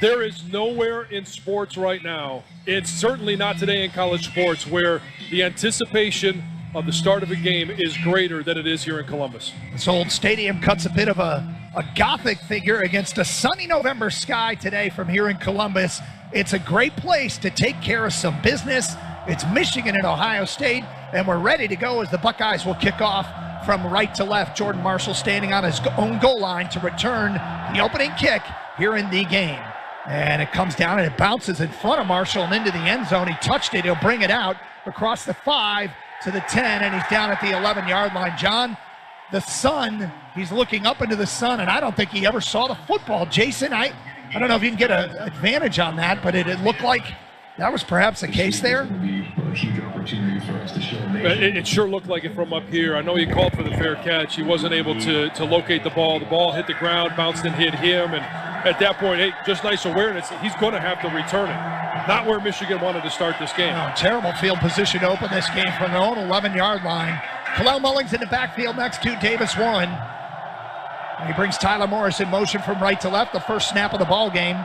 There is nowhere in sports right now, it's certainly not today in college sports, where the anticipation of the start of a game is greater than it is here in Columbus. This old stadium cuts a bit of a Gothic figure against a sunny November sky today from here in Columbus. It's a great place to take care of some business. It's Michigan and Ohio State, and we're ready to go as the Buckeyes will kick off from right to left. Jordan Marshall standing on his own goal line to return the opening kick here in the game. And it comes down and it bounces in front of Marshall and into the end zone. He touched it. He'll bring it out across the 5 to the 10, and he's down at the 11-yard line. John, the sun, he's looking up into the sun, and I don't think he ever saw the football. Jason, I don't know if you can get an advantage on that, but it looked like that was perhaps the case there. It sure looked like it from up here. I know he called for the fair catch. He wasn't able to locate the ball. The ball hit the ground, bounced and hit him, and at that point, hey, just nice awareness. He's going to have to return it. Not where Michigan wanted to start this game. Oh, terrible field position to open this game from their own 11-yard line. Kalel Mullings in the backfield next to Davis Warren. And he brings Tyler Morris in motion from right to left. The first snap of the ball game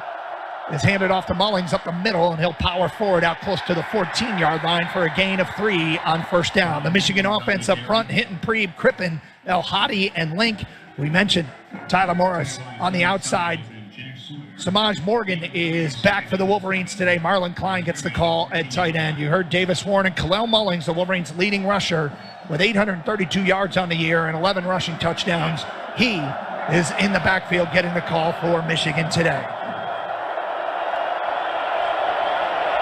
is handed off to Mullings up the middle, and he'll power forward out close to the 14-yard line for a gain of 3 on first down. The Michigan offense up front, Hinton, Preeb, Crippen, El Hadi, and Link. We mentioned Tyler Morris on the outside. Samaj Morgan is back for the Wolverines today. Marlon Klein gets the call at tight end. You heard Davis Warren and Kalel Mullings, the Wolverines' leading rusher, with 832 yards on the year and 11 rushing touchdowns. He is in the backfield getting the call for Michigan today.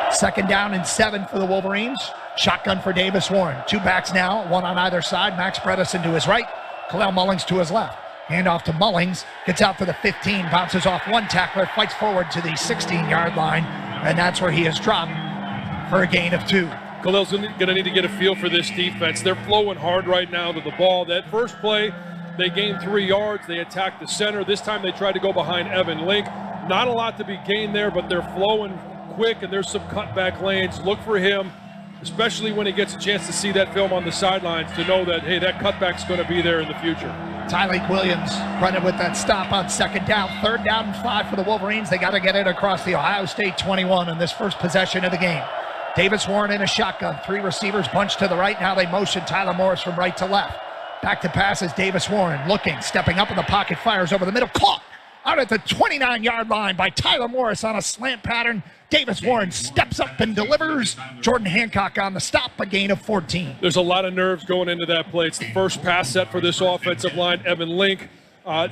2nd down and 7 for the Wolverines. Shotgun for Davis Warren. 2 backs now, 1 on either side. Max Bredesen to his right, Kalel Mullings to his left. Handoff to Mullings, gets out to the 15, bounces off one tackler, fights forward to the 16-yard line, and that's where he is dropped for a gain of 2. Kalel's going to need to get a feel for this defense. They're flowing hard right now to the ball. That first play, they gained 3 yards. They attacked the center. This time they tried to go behind Evan Link. Not a lot to be gained there, but they're flowing quick, and there's some cutback lanes. Look for him, especially when he gets a chance to see that film on the sidelines, to know that, hey, that cutback's going to be there in the future. Tyleek Williams running with that stop on 2nd down. 3rd down and 5 for the Wolverines. They got to get it across the Ohio State 21 in this first possession of the game. Davis Warren in a shotgun. 3 receivers bunched to the right. Now they motion Tyler Morris from right to left. Back to pass is Davis Warren looking, stepping up in the pocket, fires over the middle. Caught out at the 29-yard line by Tyler Morris on a slant pattern. Davis Warren steps up and delivers. Jordan Hancock on the stop, a gain of 14. There's a lot of nerves going into that play. It's the first pass set for this offensive line. Evan Link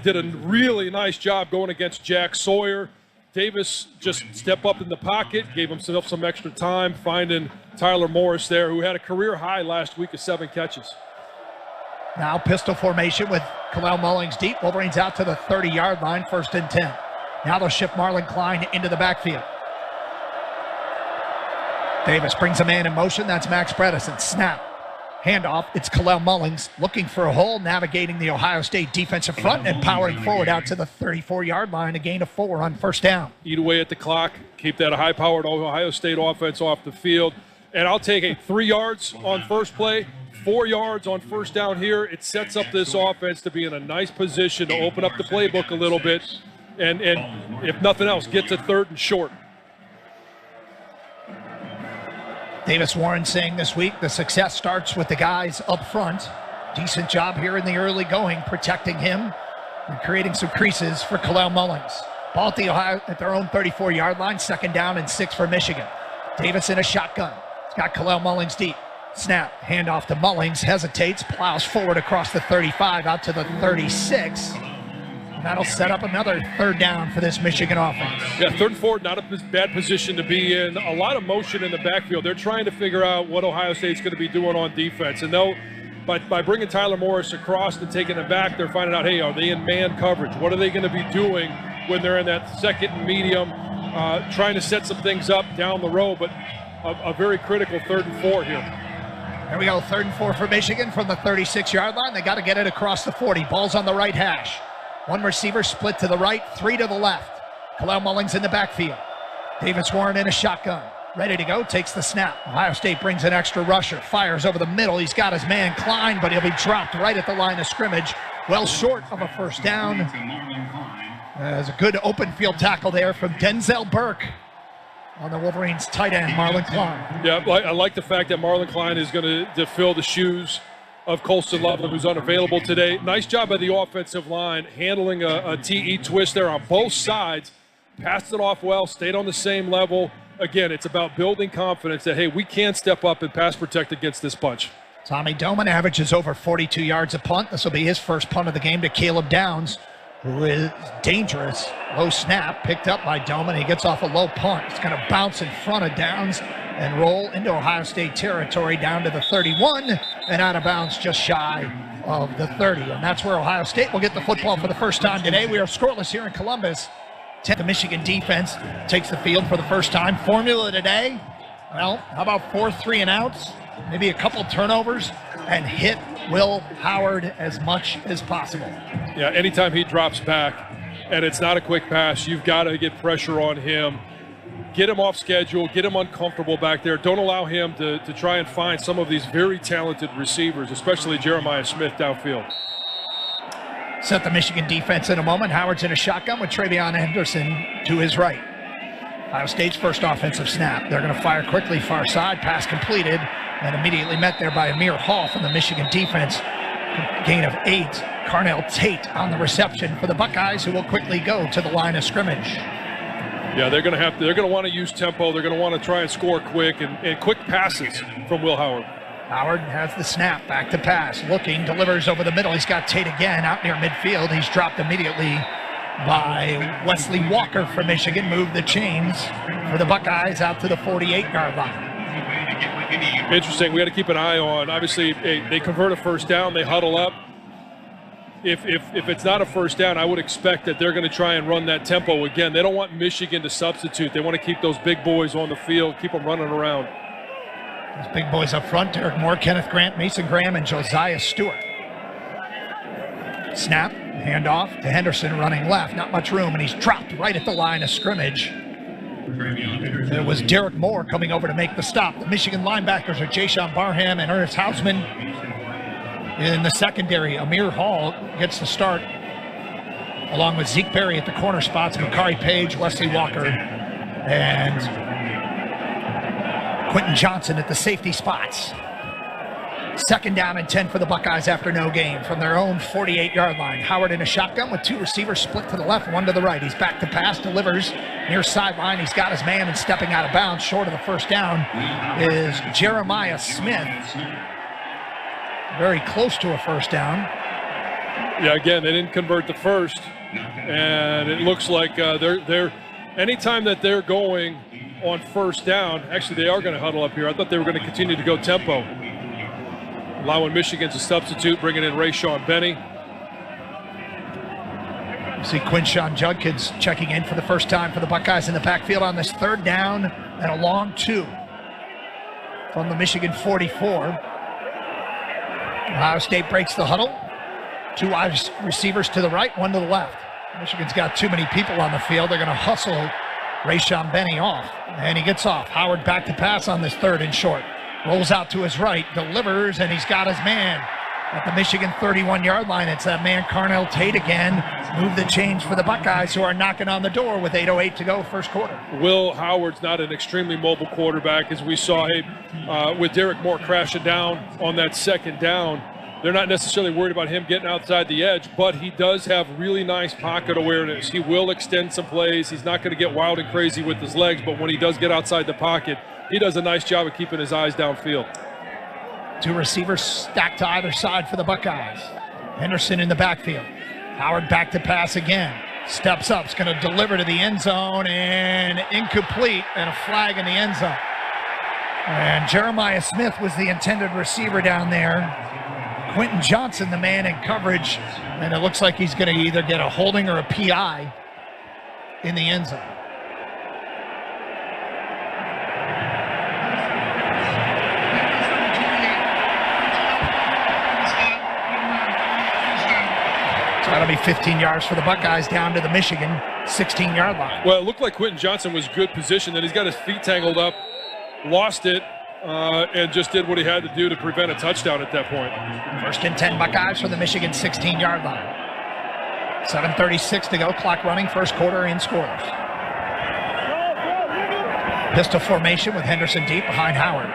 did a really nice job going against Jack Sawyer. Davis just stepped up in the pocket, gave himself some extra time, finding Tyler Morris there, who had a career high last week of 7 catches. Now pistol formation with Kalel Mullings deep. Wolverines out to the 30-yard line, 1st and 10. Now they'll shift Marlon Klein into the backfield. Davis brings a man in motion. That's Max Bredesen. Snap. Handoff. It's Kalel Mullings looking for a hole, navigating the Ohio State defensive front and powering forward out to the 34-yard line. A gain of 4 on first down. Eat away at the clock. Keep that high-powered Ohio State offense off the field. And I'll take 3 yards on first play, 4 yards on first down here. It sets up this offense to be in a nice position to open up the playbook a little bit. And if nothing else, get to 3rd and short. Davis Warren saying this week the success starts with the guys up front. Decent job here in the early going, protecting him and creating some creases for Kalel Mullings. Ball at their own 34-yard line, 2nd down and 6 for Michigan. Davis in a shotgun. He's got Kalel Mullings deep. Snap, handoff to Mullings, hesitates, plows forward across the 35 out to the 36. That'll set up another 3rd down for this Michigan offense. Yeah, 3rd and 4, not a bad position to be in. A lot of motion in the backfield. They're trying to figure out what Ohio State's going to be doing on defense. And by bringing Tyler Morris across and taking him back, they're finding out, hey, are they in man coverage? What are they going to be doing when they're in that 2nd and medium, trying to set some things up down the road, but a very critical 3rd and 4 here. There we go, 3rd and 4 for Michigan from the 36-yard line. They got to get it across the 40. Ball's on the right hash. 1 receiver split to the right, 3 to the left. Kalel Mullings in the backfield. Davis Warren in a shotgun. Ready to go, takes the snap. Ohio State brings an extra rusher, fires over the middle. He's got his man Klein, but he'll be dropped right at the line of scrimmage. Well short of a first down. There's a good open field tackle there from Denzel Burke on the Wolverines tight end, Marlon Klein. Yeah, I like the fact that Marlon Klein is going to fill the shoes of Colston Loveland, who's unavailable today. Nice job by the offensive line, handling a TE twist there on both sides. Passed it off well, stayed on the same level. Again, it's about building confidence that, hey, we can step up and pass protect against this bunch. Tommy Doman averages over 42 yards a punt. This will be his first punt of the game to Caleb Downs, who is dangerous. Low snap, picked up by Doman. He gets off a low punt. It's going to bounce in front of Downs and roll into Ohio State territory down to the 31 and out of bounds just shy of the 30. And that's where Ohio State will get the football for the first time today. We are scoreless here in Columbus. The Michigan defense takes the field for the first time. Formula today, well, how about 4 3-and-outs, maybe a couple turnovers, and hit Will Howard as much as possible. Yeah, anytime he drops back and it's not a quick pass, you've got to get pressure on him. Get him off schedule, get him uncomfortable back there. Don't allow him to try and find some of these very talented receivers, especially Jeremiah Smith downfield. Set the Michigan defense in a moment. Howard's in a shotgun with Travion Henderson to his right. Ohio State's first offensive snap. They're going to fire quickly, far side, pass completed, and immediately met there by Amir Hall from the Michigan defense. Gain of 8. Carnell Tate on the reception for the Buckeyes, who will quickly go to the line of scrimmage. Yeah, they're going to want to use tempo. They're going to want to try and score quick and quick passes from Will Howard. Howard has the snap, back to pass, looking, delivers over the middle. He's got Tate again out near midfield. He's dropped immediately by Wesley Walker from Michigan. Moved the chains for the Buckeyes out to the 48-yard line. Interesting. We got to keep an eye on. Obviously, they convert a first down. They huddle up. If it's not a first down, I would expect that they're going to try and run that tempo again. They don't want Michigan to substitute. They want to keep those big boys on the field, keep them running around. Those big boys up front, Derek Moore, Kenneth Grant, Mason Graham, and Josiah Stewart. Snap, handoff to Henderson running left. Not much room, and he's dropped right at the line of scrimmage. There was Derek Moore coming over to make the stop. The Michigan linebackers are Jashawn Barham and Ernest Hausman. In the secondary, Amir Hall gets the start, along with Zeke Berry at the corner spots, Makari Page, Wesley Walker, and Quentin Johnson at the safety spots. Second down and 10 for the Buckeyes after no gain from their own 48-yard line. Howard in a shotgun with 2 receivers split to the left, 1 to the right. He's back to pass, delivers near sideline. He's got his man and stepping out of bounds short of the first down is Jeremiah Smith. Very close to a first down. Yeah, again, they didn't convert the first, and it looks like they're anytime that they're going on first down, actually they are going to huddle up here. I thought they were going to continue to go tempo. Allowing Michigan to substitute, bringing in Rayshawn Benny. You see Quinshawn Judkins checking in for the first time for the Buckeyes in the backfield on this third down and a long 2 from the Michigan 44. Ohio State breaks the huddle. 2 wide receivers to the right, 1 to the left. Michigan's got too many people on the field. They're going to hustle Rayshawn Benny off, and he gets off. Howard back to pass on this third and short. Rolls out to his right, delivers, and he's got his man at the Michigan 31-yard line. It's that man, Carnell Tate again. Move the chains for the Buckeyes, who are knocking on the door with 8:08 to go first quarter. Will Howard's not an extremely mobile quarterback, as we saw with Derek Moore crashing down on that second down. They're not necessarily worried about him getting outside the edge, but he does have really nice pocket awareness. He will extend some plays. He's not going to get wild and crazy with his legs, but when he does get outside the pocket, he does a nice job of keeping his eyes downfield. 2 receivers stacked to either side for the Buckeyes. Henderson in the backfield. Howard back to pass again. Steps up, is going to deliver to the end zone, and incomplete, and a flag in the end zone. And Jeremiah Smith was the intended receiver down there. Quentin Johnson, the man in coverage, and it looks like he's going to either get a holding or a PI in the end zone. So that'll be 15 yards for the Buckeyes down to the Michigan 16-yard line. Well, it looked like Quentin Johnson was good position, and he's got his feet tangled up, lost it, and just did what he had to do to prevent a touchdown at that point. First and 10 Buckeyes from the Michigan 16-yard line. 7:36 to go, clock running, first quarter in scores. Pistol formation with Henderson deep behind Howard,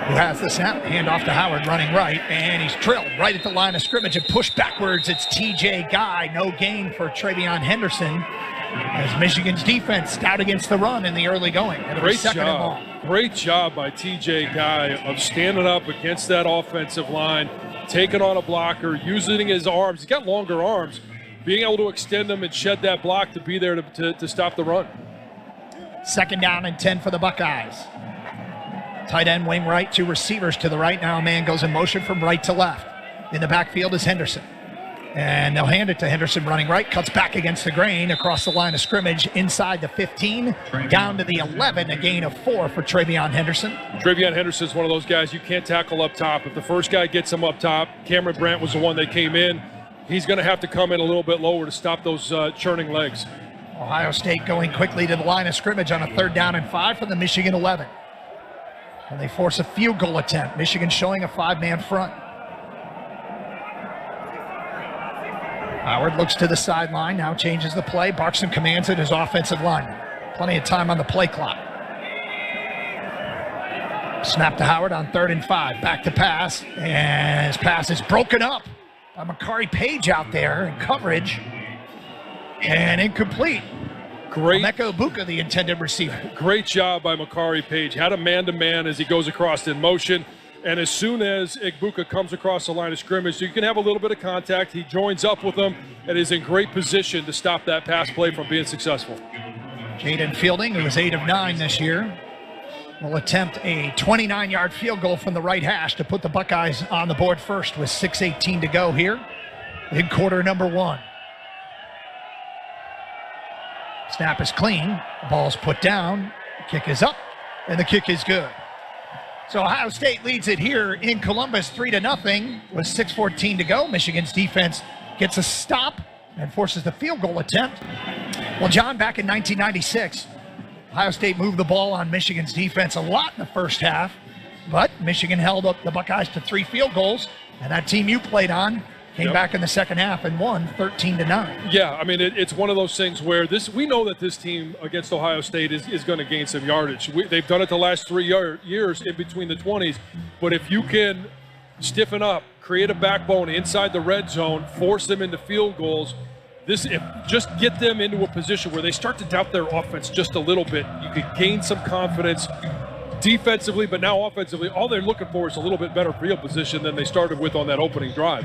who has the snap, hand off to Howard running right, and he's drilled right at the line of scrimmage and pushed backwards. It's TJ Guy, no gain for Travion Henderson, as Michigan's defense stout against the run in the early going. Great job. Great job by TJ Guy of standing up against that offensive line, taking on a blocker, using his arms. He's got longer arms, being able to extend them and shed that block to be there to stop the run. 2nd down and 10 for the Buckeyes. Tight end wing right, 2 receivers to the right. Now a man goes in motion from right to left. In the backfield is Henderson. And they'll hand it to Henderson running right, cuts back against the grain across the line of scrimmage inside the 15, down to the 11, a gain of 4 for Travion Henderson. Travion Henderson is one of those guys you can't tackle up top. If the first guy gets him up top, Cameron Brandt was the one that came in. He's going to have to come in a little bit lower to stop those churning legs. Ohio State going quickly to the line of scrimmage on a 3rd down and 5 from the Michigan 11. And they force a field goal attempt. Michigan showing a 5-man front. Howard looks to the sideline, now changes the play, barks some commands at his offensive lineman. Plenty of time on the play clock. Snap to Howard on 3rd and 5, back to pass, and his pass is broken up by Makari Page out there in coverage, and incomplete. Great. Emeka Ibuka, the intended receiver. Great job by Makari Page. Had a man-to-man as he goes across in motion. And as soon as Ibuka comes across the line of scrimmage, so you can have a little bit of contact. He joins up with them and is in great position to stop that pass play from being successful. Jaden Fielding, who was 8 of 9 this year, will attempt a 29-yard field goal from the right hash to put the Buckeyes on the board first with 6:18 to go here in quarter number 1. Snap is clean. The ball's put down. The kick is up, and the kick is good. So Ohio State leads it here in Columbus 3-0 with 6:14 to go. Michigan's defense gets a stop and forces the field goal attempt. Well, John, back in 1996, Ohio State moved the ball on Michigan's defense a lot in the first half, but Michigan held up the Buckeyes to 3 field goals, and that team you played on came back in the second half and won 13-9. Yeah, I mean, it's one of those things where we know that this team against Ohio State is going to gain some yardage. They've done it the last 3 years in between the 20s, but if you can stiffen up, create a backbone inside the red zone, force them into field goals, just get them into a position where they start to doubt their offense just a little bit. You could gain some confidence defensively, but now offensively, all they're looking for is a little bit better field position than they started with on that opening drive.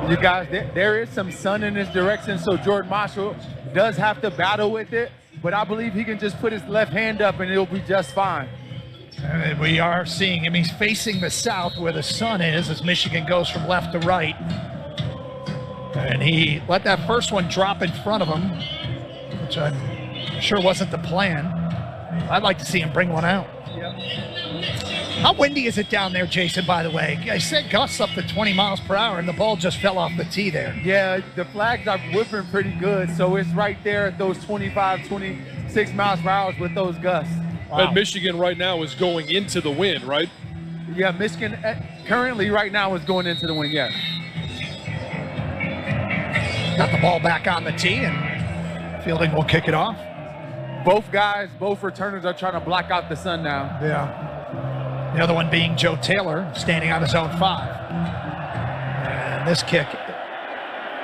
You guys, there is some sun in his direction, so Jordan Marshall does have to battle with it, but I believe he can just put his left hand up and it'll be just fine. And we are seeing him. He's facing the south where the sun is as Michigan goes from left to right. And he let that first one drop in front of him, which I'm sure wasn't the plan. I'd like to see him bring one out. How windy is it down there, Jason, by the way? I said gusts up to 20 miles per hour, and the ball just fell off the tee there. Yeah, the flags are whipping pretty good, so it's right there at those 25, 26 miles per hour with those gusts. Wow. And Michigan right now is going into the wind, right? Yeah, Michigan currently right now is going into the wind, yes. Got the ball back on the tee, and Fielding will kick it off. Both returners are trying to block out the sun now. Yeah. The other one being Joe Taylor, standing on his own 5. And this kick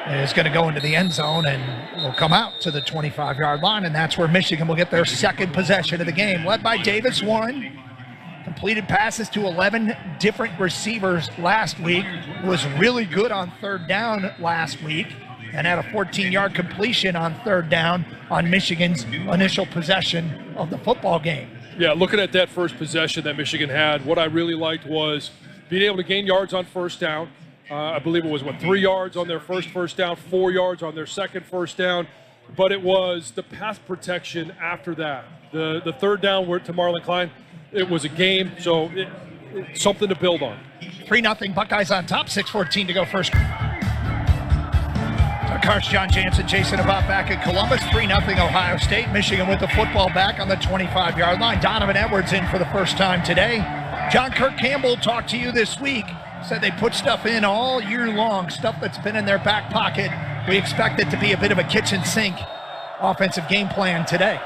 is going to go into the end zone and will come out to the 25-yard line, and that's where Michigan will get their second possession of the game. Led by Davis Warren. Completed passes to 11 different receivers last week. Was really good on 3rd down last week and had a 14-yard completion on 3rd down on Michigan's initial possession of the football game. Yeah, looking at that first possession that Michigan had, what I really liked was being able to gain yards on 1st down. I believe it was, 3 yards on their first down, 4 yards on their second 1st down. But it was the pass protection after that. The 3rd down to Marlon Klein, it was a game, so it's something to build on. 3-0 Buckeyes on top, 6:14 to go first. Karsh, John Jansen, Jason Abbott back in Columbus. 3-0 Ohio State. Michigan with the football back on the 25-yard line. Donovan Edwards in for the first time today. John, Kirk Campbell talked to you this week. said they put stuff in all year long, stuff that's been in their back pocket. We expect it to be a bit of a kitchen sink offensive game plan today.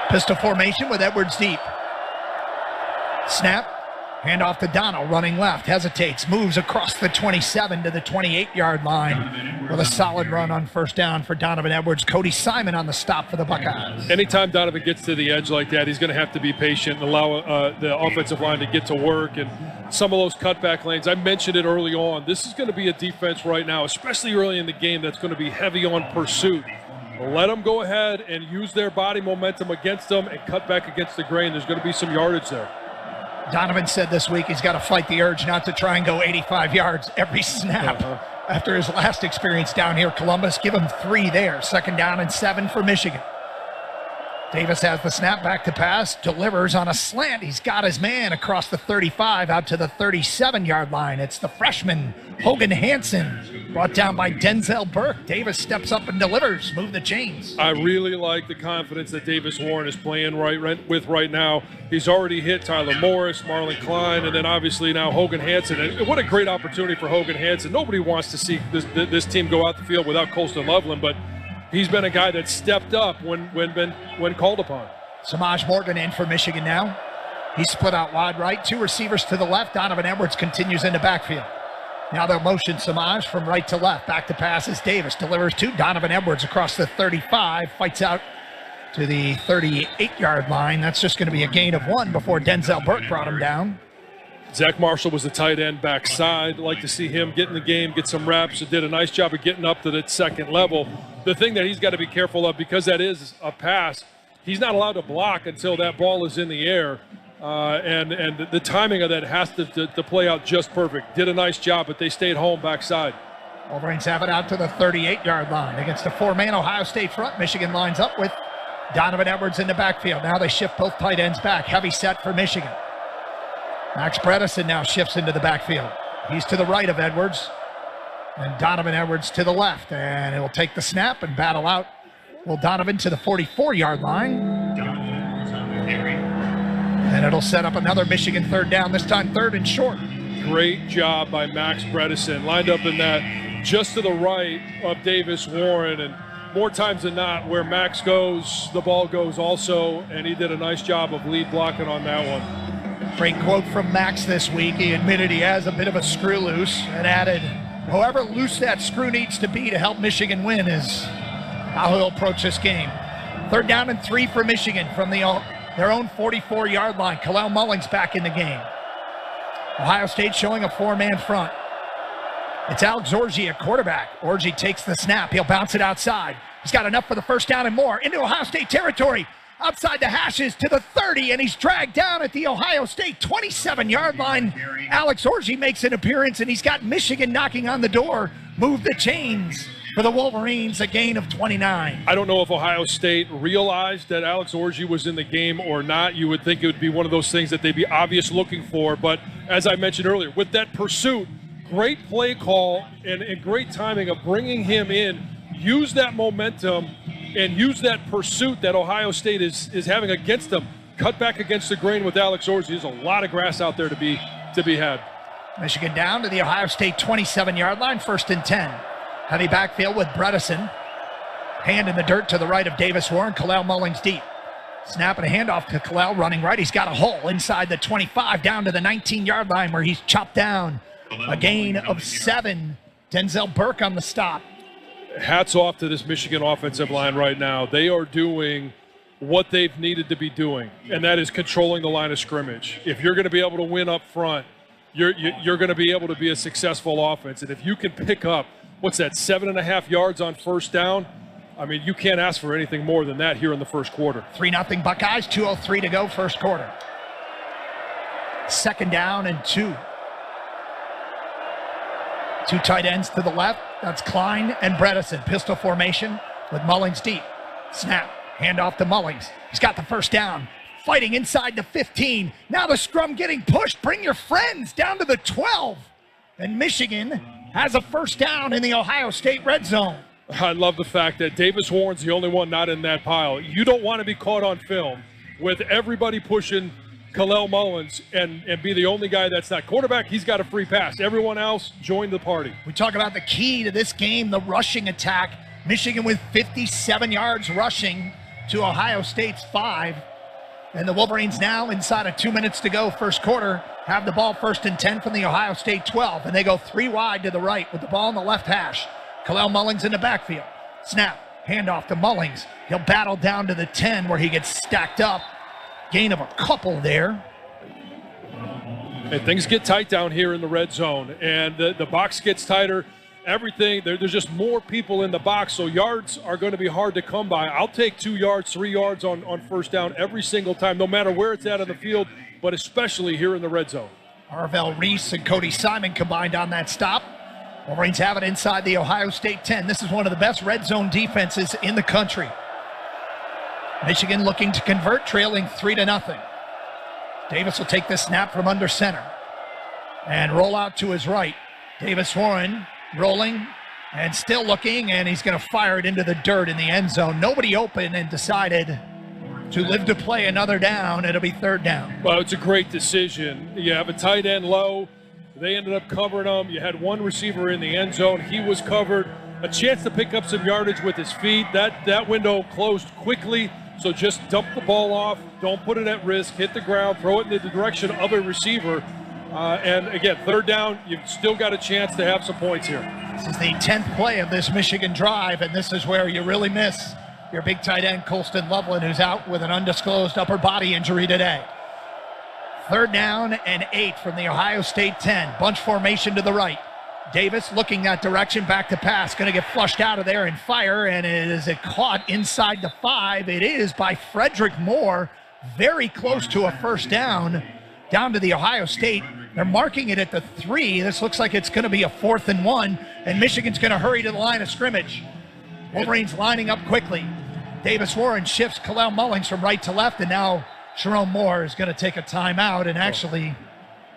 Pistol formation with Edwards deep. Snap. Hand off to Dono, running left, hesitates, moves across the 27 to the 28-yard line with a solid run on first down for Donovan Edwards. Cody Simon on the stop for the Buckeyes. Anytime Donovan gets to the edge like that, he's going to have to be patient and allow the offensive line to get to work. And some of those cutback lanes, I mentioned it early on, this is going to be a defense right now, especially early in the game, that's going to be heavy on pursuit. Let them go ahead and use their body momentum against them and cut back against the grain. There's going to be some yardage there. Donovan said this week he's got to fight the urge not to try and go 85 yards every snap. After his last experience down here, Columbus, give him 3 there. 2nd down and 7 for Michigan. Davis has the snap, back to pass, delivers on a slant. He's got his man across the 35 out to the 37-yard line. It's the freshman, Hogan Hansen, brought down by Denzel Burke. Davis steps up and delivers, move the chains. I really like the confidence that Davis Warren is playing right now. He's already hit Tyler Morris, Marlon Klein, and then obviously now Hogan Hansen. And what a great opportunity for Hogan Hansen. Nobody wants to see this team go out the field without Colston Loveland, but he's been a guy that stepped up when called upon. Samaj Morgan in for Michigan now. He's split out wide right. 2 receivers to the left. Donovan Edwards continues into backfield. Now they'll motion Samaj from right to left. Back to pass is Davis. Delivers to Donovan Edwards across the 35. Fights out to the 38-yard line. That's just going to be a gain of 1 before Denzel Burke brought him down. Zach Marshall was the tight end backside. Like to see him get in the game, get some reps. He did a nice job of getting up to that second level. The thing that he's got to be careful of, because that is a pass, he's not allowed to block until that ball is in the air. And the timing of that has to play out just perfect. Did a nice job, but they stayed home backside. Wolverines have it out to the 38-yard line. Against a 4-man Ohio State front, Michigan lines up with Donovan Edwards in the backfield. Now they shift both tight ends back. Heavy set for Michigan. Max Bredesen now shifts into the backfield. He's to the right of Edwards. And Donovan Edwards to the left. And he'll take the snap and battle out. Will Donovan to the 44-yard line. And it'll set up another Michigan 3rd down, this time 3rd and short. Great job by Max Bredesen. Lined up in that just to the right of Davis Warren. And more times than not, where Max goes, the ball goes also. And he did a nice job of lead blocking on that one. Great quote from Max this week. He admitted he has a bit of a screw loose and added, however loose that screw needs to be to help Michigan win is how he'll approach this game. 3rd down and 3 for Michigan from their own 44-yard line. Kalel Mullings back in the game. Ohio State showing a 4-man front. It's Alex Orji at quarterback. Orji takes the snap. He'll bounce it outside. He's got enough for the 1st down and more. Into Ohio State territory. Outside the hashes to the 30, and he's dragged down at the Ohio State 27-yard line. Alex Orji makes an appearance, and he's got Michigan knocking on the door. Move the chains for the Wolverines, a gain of 29. I don't know if Ohio State realized that Alex Orji was in the game or not. You would think it would be one of those things that they'd be obvious looking for, but as I mentioned earlier, with that pursuit, great play call and great timing of bringing him in, use that momentum and use that pursuit that Ohio State is having against them. Cut back against the grain with Alex Orji. There's a lot of grass out there to be had. Michigan down to the Ohio State 27-yard line, 1st and 10. Heavy backfield with Bredesen. Hand in the dirt to the right of Davis Warren. Kalel Mullings deep. Snap and a handoff to Kalel running right. He's got a hole inside the 25 down to the 19-yard line where he's chopped down. A gain of 7. Denzel Burke on the stop. Hats off to this Michigan offensive line right now. They are doing what they've needed to be doing, and that is controlling the line of scrimmage. If you're going to be able to win up front, you're going to be able to be a successful offense. And if you can pick up, 7.5 yards on 1st down, I mean, you can't ask for anything more than that here in the first quarter. 3-0 Buckeyes, 2:03 to go, first quarter. 2nd down and 2. 2 tight ends to the left. That's Klein and Bredesen. Pistol formation with Mullings deep. Snap. Hand off to Mullings. He's got the 1st down. Fighting inside the 15. Now the scrum getting pushed. Bring your friends down to the 12. And Michigan has a 1st down in the Ohio State red zone. I love the fact that Davis Warren's the only one not in that pile. You don't want to be caught on film with everybody pushing Kalel Mullins and be the only guy that's not quarterback. He's got a free pass. Everyone else joined the party. We talk about the key to this game, the rushing attack. Michigan with 57 yards rushing to Ohio State's 5. And the Wolverines now, inside of 2 minutes to go, first quarter, have the ball 1st and 10 from the Ohio State 12. And they go 3 wide to the right with the ball in the left hash. Kalel Mullins in the backfield. Snap, handoff to Mullins. He'll battle down to the 10 where he gets stacked up. Gain of a couple there. And things get tight down here in the red zone. And the box gets tighter. Everything, there's just more people in the box, so yards are going to be hard to come by. I'll take 2 yards, 3 yards on first down every single time, no matter where it's at on the field, but especially here in the red zone. Arvell Reese and Cody Simon combined on that stop. Wolverines have it inside the Ohio State 10. This is one of the best red zone defenses in the country. Michigan looking to convert, trailing 3-0. Davis will take this snap from under center and roll out to his right. Davis Warren rolling and still looking, and he's going to fire it into the dirt in the end zone. Nobody open, and decided to live to play another down. It'll be 3rd down. Well, it's a great decision. You have a tight end low. They ended up covering him. You had one receiver in the end zone. He was covered. A chance to pick up some yardage with his feet. That window closed quickly, so just dump the ball off. Don't put it at risk. Hit the ground. Throw it in the direction of a receiver. And again, 3rd down, you've still got a chance to have some points here. This is the 10th play of this Michigan drive, and this is where you really miss your big tight end, Colston Loveland, who's out with an undisclosed upper body injury today. 3rd down and 8 from the Ohio State 10. Bunch formation to the right. Davis looking that direction, back to pass. Going to get flushed out of there and fire, and is it caught inside the 5? It is by Frederick Moore. Very close to a first down to the Ohio State. They're marking it at the 3. This looks like it's going to be a 4th and 1, and Michigan's going to hurry to the line of scrimmage. Wolverines lining up quickly. Davis Warren shifts Kalel Mullins from right to left, and now Jerome Moore is going to take a timeout, and actually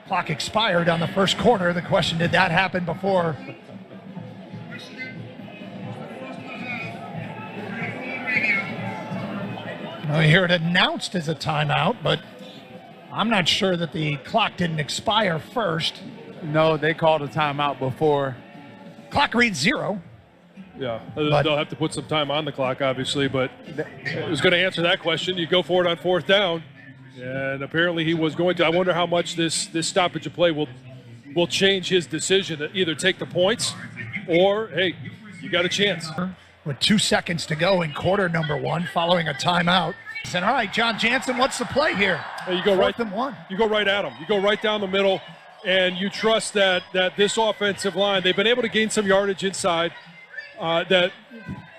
clock expired on the first quarter. The question, did that happen before? I hear it announced as a timeout, but I'm not sure that the clock didn't expire first. No, they called a timeout before. Clock reads 0. Yeah, they'll have to put some time on the clock, obviously, but I was going to answer that question. You go for it on 4th down, and apparently he was going to. I wonder how much this stoppage of play will change his decision to either take the points or, hey, you got a chance. With 2 seconds to go in quarter number 1, following a timeout. And all right, John Jansen, what's the play here? You go 4th and 1. You go right at him. You go right down the middle, and you trust that this offensive line, they've been able to gain some yardage inside, that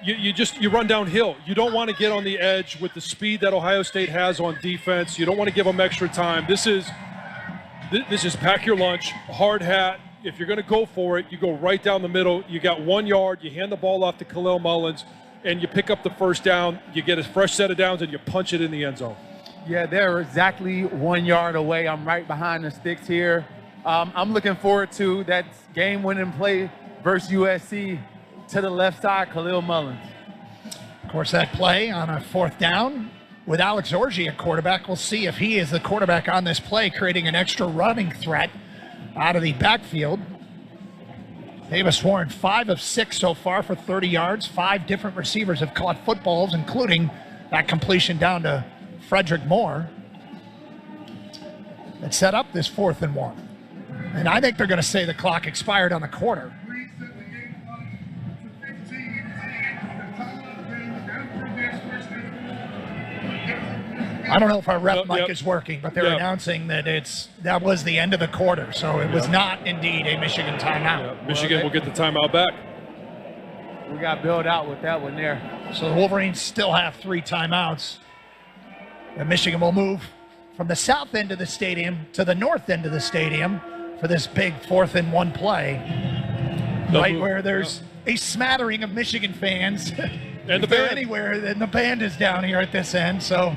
you run downhill. You don't want to get on the edge with the speed that Ohio State has on defense. You don't want to give them extra time. This is pack your lunch, hard hat. If you're going to go for it, you go right down the middle. You got 1 yard. You hand the ball off to Kalel Mullins, and you pick up the first down. You get a fresh set of downs, and you punch it in the end zone. Yeah, they're exactly 1 yard away. I'm right behind the sticks here. I'm looking forward to that game-winning play versus USC to the left side, Kalel Mullins. Of course, that play on a 4th down with Alex Orji at quarterback. We'll see if he is the quarterback on this play, creating an extra running threat out of the backfield. Davis Warren, 5 of 6 so far for 30 yards. 5 different receivers have caught footballs, including that completion down to Frederick Moore. That set up this 4th and 1. And I think they're going to say the clock expired on the quarter. I don't know if our rep mic is working, but they're announcing that that was the end of the quarter, so it was not indeed a Michigan timeout. Michigan will get the timeout back. We got bailed out with that one there. So the Wolverines still have 3 timeouts. And Michigan will move from the south end of the stadium to the north end of the stadium for this big 4th and 1 play. Right where there's a smattering of Michigan fans. And if they're anywhere, then the band is down here at this end, so.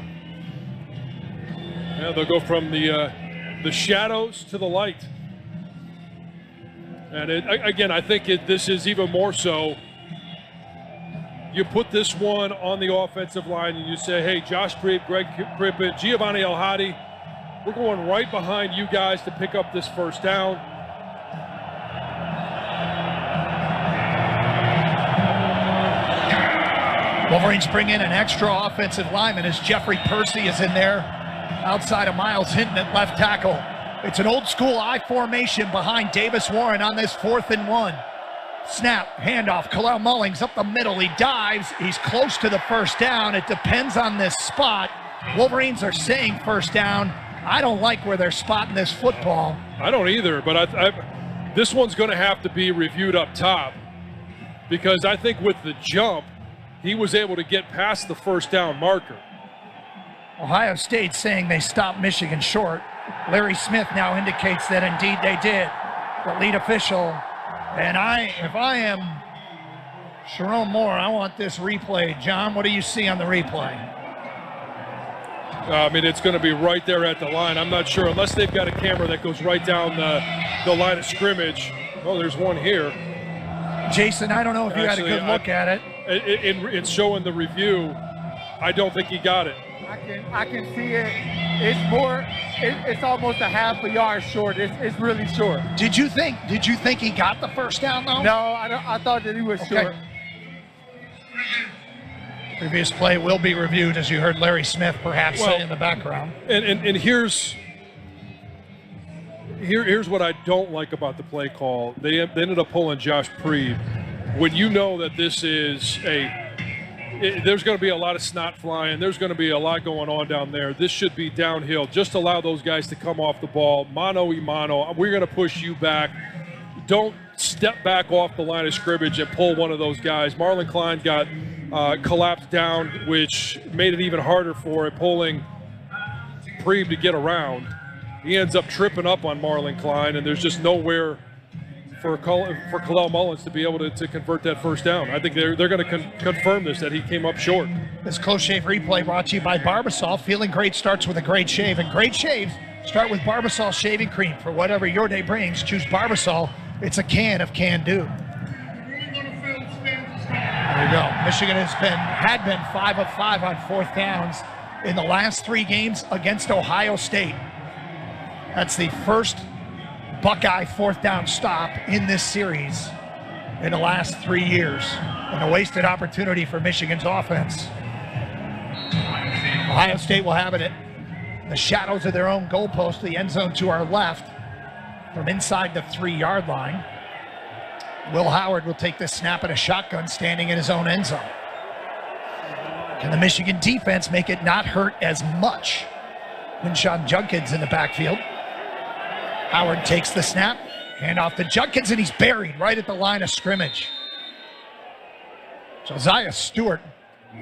Yeah, they'll go from the shadows to the light. And again, I think this is even more so. You put this one on the offensive line and you say, hey, Josh Prieb, Greg Crippen, Giovanni El-Hadi, we're going right behind you guys to pick up this first down. Wolverines bring in an extra offensive lineman as Jeffrey Percy is in there outside of Miles Hinton at left tackle. It's an old school I formation behind Davis Warren on this 4th and 1. Snap, handoff, Kalel Mullings up the middle. He dives. He's close to the first down. It depends on this spot. Wolverines are saying first down. I don't like where they're spotting this football. I don't either, but this one's going to have to be reviewed up top because I think with the jump, he was able to get past the first down marker. Ohio State saying they stopped Michigan short. Larry Smith now indicates that indeed they did. The lead official. And if I am Sharon Moore, I want this replay. John, what do you see on the replay? I mean, it's going to be right there at the line. I'm not sure, unless they've got a camera that goes right down the line of scrimmage. Oh, there's one here. Jason, I don't know if you had a good look at it. It's showing the review. I don't think he got it. I can see it. It's almost a half a yard short. It's really short. Did you think he got the first down though? No, I thought that he was short. Previous play will be reviewed, as you heard Larry Smith perhaps say in the background. And here's what I don't like about the play call. They ended up pulling Josh Preeb. When you know that this is there's going to be a lot of snot flying. There's going to be a lot going on down there. This should be downhill. Just allow those guys to come off the ball. Mano y mano. We're going to push you back. Don't step back off the line of scrimmage and pull one of those guys. Marlon Klein got collapsed down, which made it even harder for it, pulling Preeb to get around. He ends up tripping up on Marlon Klein, and there's just nowhere for Kalel Mullins to be able to convert that first down. I think they're going to confirm this, that he came up short. This close shave replay brought to you by Barbasol. Feeling great starts with a great shave, and great shaves start with Barbasol shaving cream. For whatever your day brings, choose Barbasol. It's a can of can-do. There you go. Michigan had been 5 of 5 on 4th downs in the last 3 games against Ohio State. That's the first Buckeye 4th down stop in this series in the last 3 years. And a wasted opportunity for Michigan's offense. Ohio State will have it at the shadows of their own goalpost, the end zone to our left from inside the 3-yard line. Will Howard will take the snap at a shotgun standing in his own end zone. Can the Michigan defense make it not hurt as much? Quinshon Judkins in the backfield. Howard takes the snap, hand off to Judkins, and he's buried right at the line of scrimmage. Josiah Stewart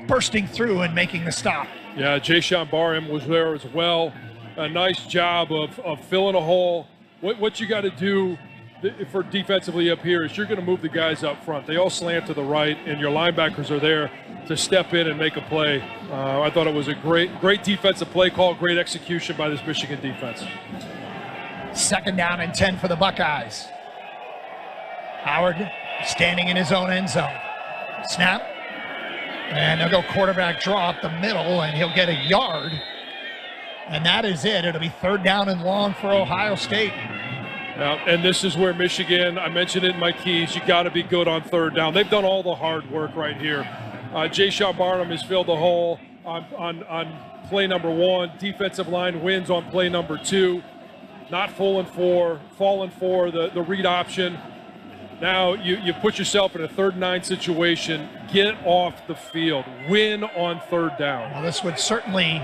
bursting through and making the stop. Yeah, Jayshawn Barham was there as well. A nice job of filling a hole. What you got to do for defensively up here is you're going to move the guys up front. They all slant to the right, and your linebackers are there to step in and make a play. I thought it was a great defensive play call, great execution by this Michigan defense. 2nd down and 10 for the Buckeyes. Howard standing in his own end zone. Snap. And they'll go quarterback draw up the middle, and he'll get a yard. And that is it. It'll be 3rd down and long for Ohio State. And this is where Michigan, I mentioned it in my keys, you got to be good on 3rd down. They've done all the hard work right here. Jayshawn Barham has filled the hole on play number 1. Defensive line wins on play number 2. Not falling for the read option. Now you put yourself in a 3rd and 9 situation. Get off the field. Win on 3rd down. Well, this would certainly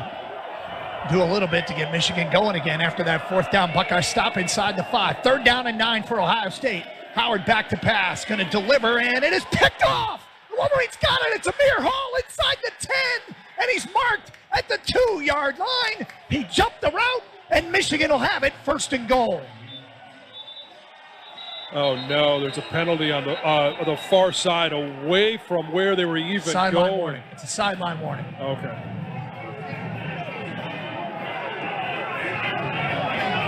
do a little bit to get Michigan going again after that 4th down Buckeye stop inside the 5. 3rd down and 9 for Ohio State. Howard back to pass, going to deliver, and it is picked off. The Wolverines got it. It's Amir Hall inside the 10, and he's marked at the 2-yard line. He jumped the route, and Michigan will have it 1st and goal. Oh no, there's a penalty on the far side, away from where they were even sideline going. Warning. It's a sideline warning. Okay.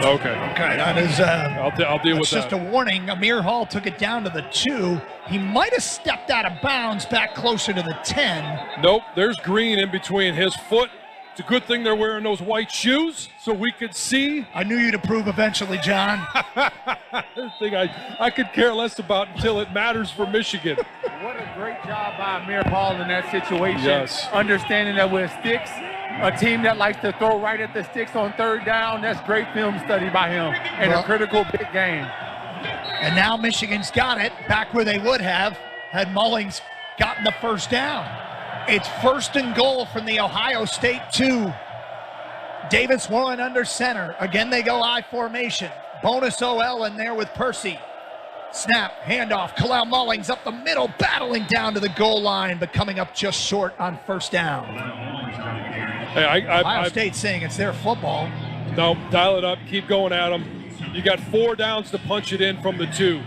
That is. I'll deal with that. It's just a warning. Amir Hall took it down to the 2. He might have stepped out of bounds back closer to the 10. Nope. There's green in between his foot It's a good thing they're wearing those white shoes so we could see. I knew you'd approve eventually, John. The thing I could care less about until it matters for Michigan. What a great job by Amir Paul in that situation. Yes. Understanding that with sticks, a team that likes to throw right at the sticks on third down, that's great film study by him in a critical big game. And now Michigan's got it back where they would have had Mullings gotten the first down. It's 1st and goal from the Ohio State 2. Davis Warren under center. Again, they go I formation. Bonus OL in there with Percy. Snap, handoff. Kalel Mullings up the middle, battling down to the goal line, but coming up just short on first down. Hey, Ohio State saying it's their football. No, dial it up. Keep going at them. You got 4 downs to punch it in from the 2.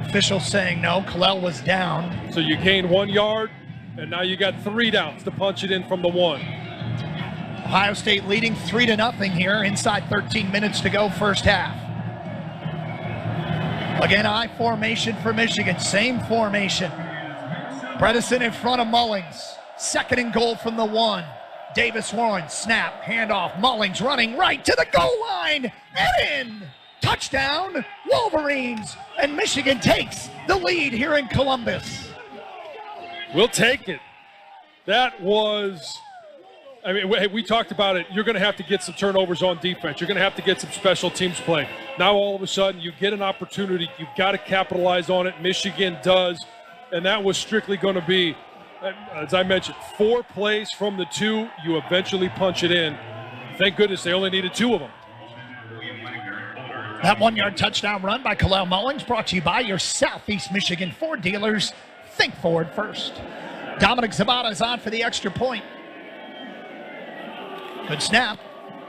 Officials saying no, Kalel was down. So you gained 1 yard, and now you got 3 downs to punch it in from the 1. Ohio State leading 3-0 here, inside 13 minutes to go first half. Again, I formation for Michigan, same formation. Bredesen in front of Mullings. 2nd and goal from the 1. Davis Warren, snap, handoff, Mullings running right to the goal line, and in! Touchdown, Wolverines, and Michigan takes the lead here in Columbus. We'll take it. That was, I mean, we talked about it. You're going to have to get some turnovers on defense. You're going to have to get some special teams play. Now all of a sudden you get an opportunity. You've got to capitalize on it. Michigan does, and that was strictly going to be, as I mentioned, 4 plays from the 2. You eventually punch it in. Thank goodness they only needed 2 of them. That 1-yard touchdown run by Kalel Mullings brought to you by your Southeast Michigan Ford dealers. Think Ford first. Dominic Zabata is on for the extra point. Good snap.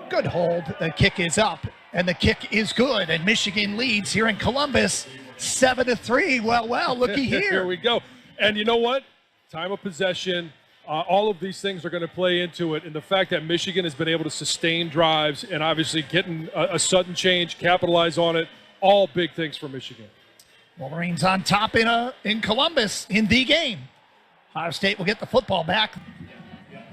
Good hold. The kick is up, and the kick is good. And Michigan leads here in Columbus 7-3. Well, looky here. Here we go. And you know what? Time of possession. All of these things are going to play into it, and the fact that Michigan has been able to sustain drives and obviously getting a sudden change, capitalize on it, all big things for Michigan. Wolverines on top in Columbus in the game. Ohio State will get the football back.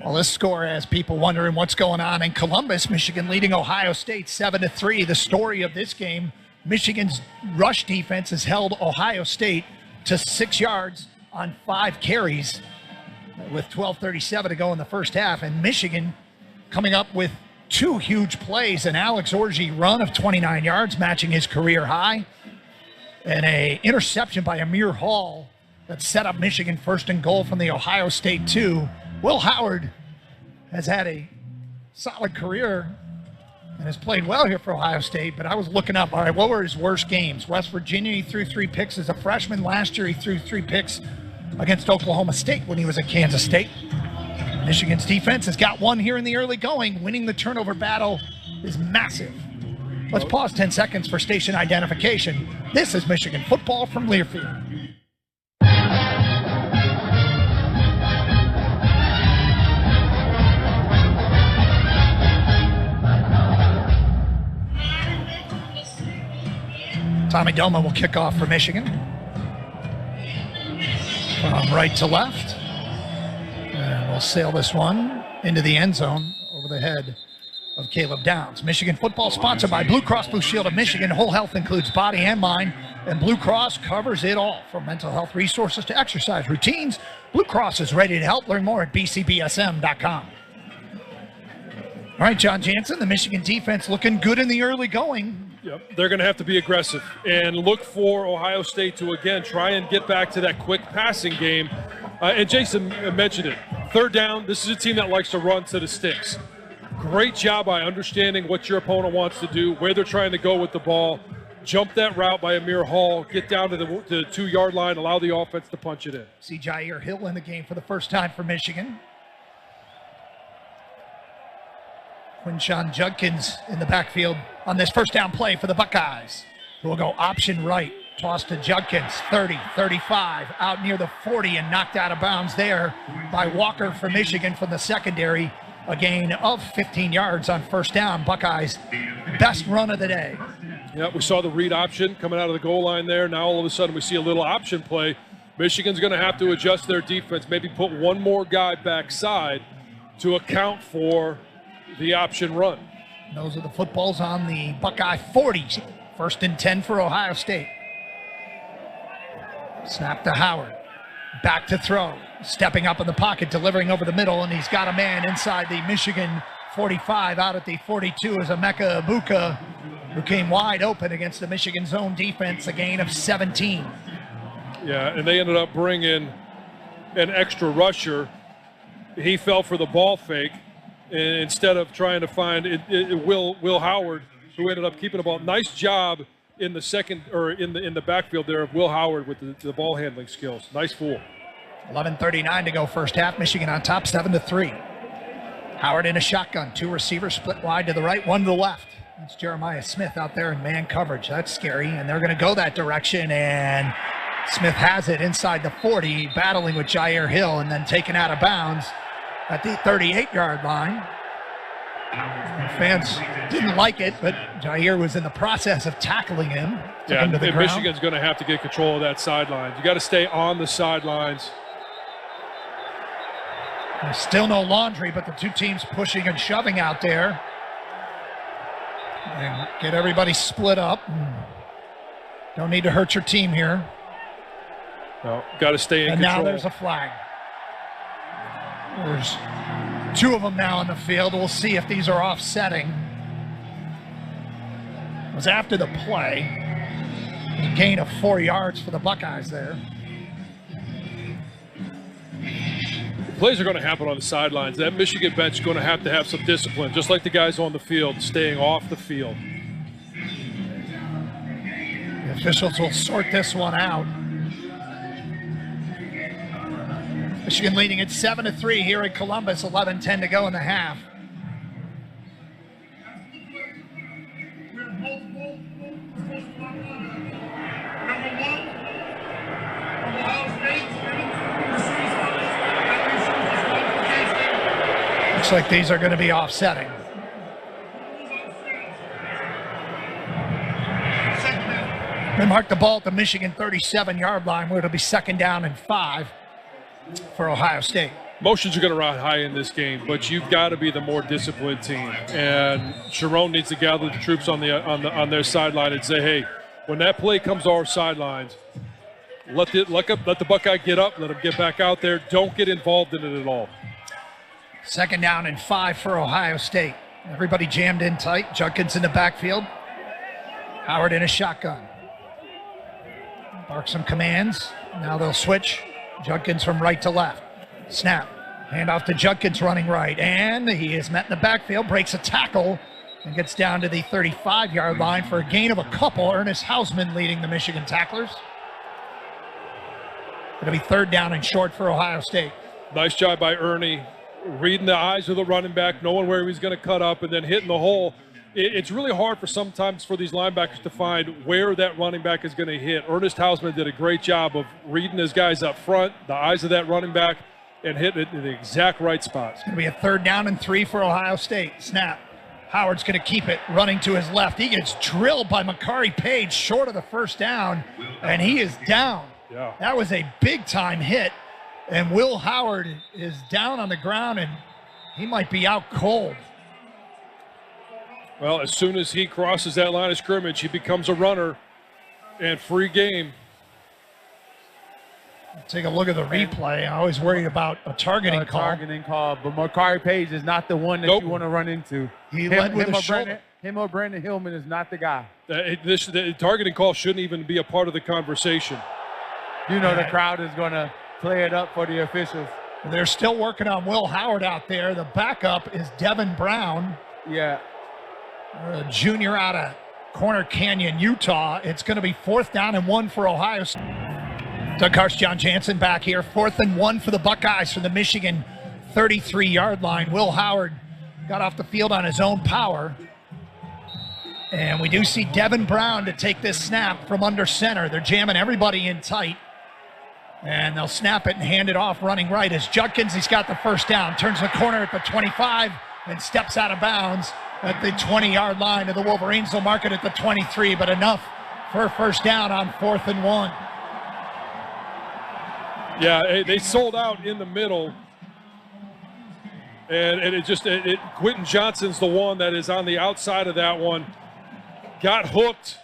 Well, this score has people wondering what's going on in Columbus. Michigan leading Ohio State 7-3. The story of this game, Michigan's rush defense has held Ohio State to 6 yards on 5 carries. With 12:37 to go in the first half, and Michigan coming up with 2 huge plays, an Alex Orji run of 29 yards, matching his career high, and an interception by Amir Hall that set up Michigan 1st and goal from the Ohio State 2. Will Howard has had a solid career and has played well here for Ohio State, but I was looking up, all right, what were his worst games? West Virginia, he threw 3 picks as a freshman. Last year, he threw 3 picks against Oklahoma State when he was at Kansas State. Michigan's defense has got 1 here in the early going. Winning the turnover battle is massive. Let's pause 10 seconds for station identification. This is Michigan football from Learfield. Tommy Doma will kick off for Michigan. From right to left. And we'll sail this one into the end zone over the head of Caleb Downs. Michigan football sponsored by Blue Cross Blue Shield of Michigan. Whole health includes body and mind, and Blue Cross covers it all. From mental health resources to exercise routines, Blue Cross is ready to help. Learn more at bcbsm.com. All right, John Jansen, the Michigan defense looking good in the early going. Yep. They're going to have to be aggressive and look for Ohio State to, again, try and get back to that quick passing game. And Jason mentioned it. 3rd down, this is a team that likes to run to the sticks. Great job by understanding what your opponent wants to do, where they're trying to go with the ball. Jump that route by Amir Hall, get down to the 2-yard line, allow the offense to punch it in. See Jair Hill in the game for the first time for Michigan. Quinshawn Judkins in the backfield on this first down play for the Buckeyes, who will go option right. Toss to Judkins, 30, 35, out near the 40 and knocked out of bounds there by Walker for Michigan from the secondary. A gain of 15 yards on first down. Buckeyes, best run of the day. Yeah, we saw the read option coming out of the goal line there. Now all of a sudden we see a little option play. Michigan's going to have to adjust their defense, maybe put 1 more guy backside to account for the option run. Those are the footballs on the Buckeye 40. 1st and 10 for Ohio State. Snap to Howard. Back to throw. Stepping up in the pocket, delivering over the middle, and he's got a man inside the Michigan 45. Out at the 42 is Emeka Ibuka, who came wide open against the Michigan zone defense, a gain of 17. Yeah, and they ended up bringing an extra rusher. He fell for the ball fake, and instead of trying to find Will Howard, who ended up keeping the ball. Nice job in the second, or in the backfield there, of Will Howard with the ball handling skills. Nice fool. 11:39 to go first half. Michigan on top, 7-3. Howard in a shotgun. 2 receivers split wide to the right, 1 to the left. That's Jeremiah Smith out there in man coverage. That's scary, and they're going to go that direction, and Smith has it inside the 40, battling with Jair Hill, and then taken out of bounds at the 38-yard line. Fans didn't like it, but Jair was in the process of tackling him. Yeah, him to the and ground. Michigan's going to have to get control of that sideline. You got to stay on the sidelines. There's still no laundry, but the two teams pushing and shoving out there. And get everybody split up. Don't need to hurt your team here. No, got to stay in and control. Now there's a flag. There's 2 of them now on the field. We'll see if these are offsetting. It was after the play. A gain of 4 yards for the Buckeyes there. Plays are going to happen on the sidelines. That Michigan bench is going to have some discipline, just like the guys on the field, staying off the field. The officials will sort this one out. Michigan leading at 7-3 here in Columbus, 11:10 to go in the half. Looks like these are going to be offsetting. They mark the ball at the Michigan 37-yard line, where it'll be 2nd down and 5 for Ohio State. Motions are going to ride high in this game, but you've got to be the more disciplined team. And Sharon needs to gather the troops on their sideline and say, hey, when that play comes to our sidelines, let the Buckeye get up, let them get back out there. Don't get involved in it at all. 2nd down and 5 for Ohio State. Everybody jammed in tight. Judkins in the backfield. Howard in a shotgun. Bark some commands. Now they'll switch. Judkins from right to left. Snap. Handoff to Judkins running right. And he is met in the backfield. Breaks a tackle and gets down to the 35-yard line for a gain of a couple. Ernest Hausman leading the Michigan tacklers. Going to be 3rd down and short for Ohio State. Nice job by Ernie, reading the eyes of the running back, knowing where he's going to cut up, and then hitting the hole. It's really hard sometimes for these linebackers to find where that running back is going to hit. Ernest Hausman did a great job of reading his guys up front, the eyes of that running back, and hitting it in the exact right spots. It's going to be a 3rd down and 3 for Ohio State. Snap. Howard's going to keep it, running to his left. He gets drilled by Makari Page short of the 1st down, and he is down. Yeah. That was a big-time hit, and Will Howard is down on the ground, and he might be out cold. Well, as soon as he crosses that line of scrimmage, he becomes a runner and free game. Take a look at the replay. I always worry about a targeting call. Targeting call, but Makari Page is not the one that you want to run into. He led with a shoulder. Him or Brandon Hillman is not the guy. The targeting call shouldn't even be a part of the conversation. You know the crowd is going to play it up for the officials. They're still working on Will Howard out there. The backup is Devin Brown. Yeah. A junior out of Corner Canyon, Utah. It's going to be 4th down and 1 for Ohio State. Doug Harsh, John Jansen back here. 4th and 1 for the Buckeyes from the Michigan 33-yard line. Will Howard got off the field on his own power. And we do see Devin Brown to take this snap from under center. They're jamming everybody in tight. And they'll snap it and hand it off running right as Judkins. He's got the 1st down. Turns the corner at the 25 and steps out of bounds at the 20-yard line of the Wolverines. They'll mark it at the 23, but enough for a 1st down on 4th and 1. Yeah, they sold out in the middle. And Quentin Johnson's the one that is on the outside of that one. Got hooked,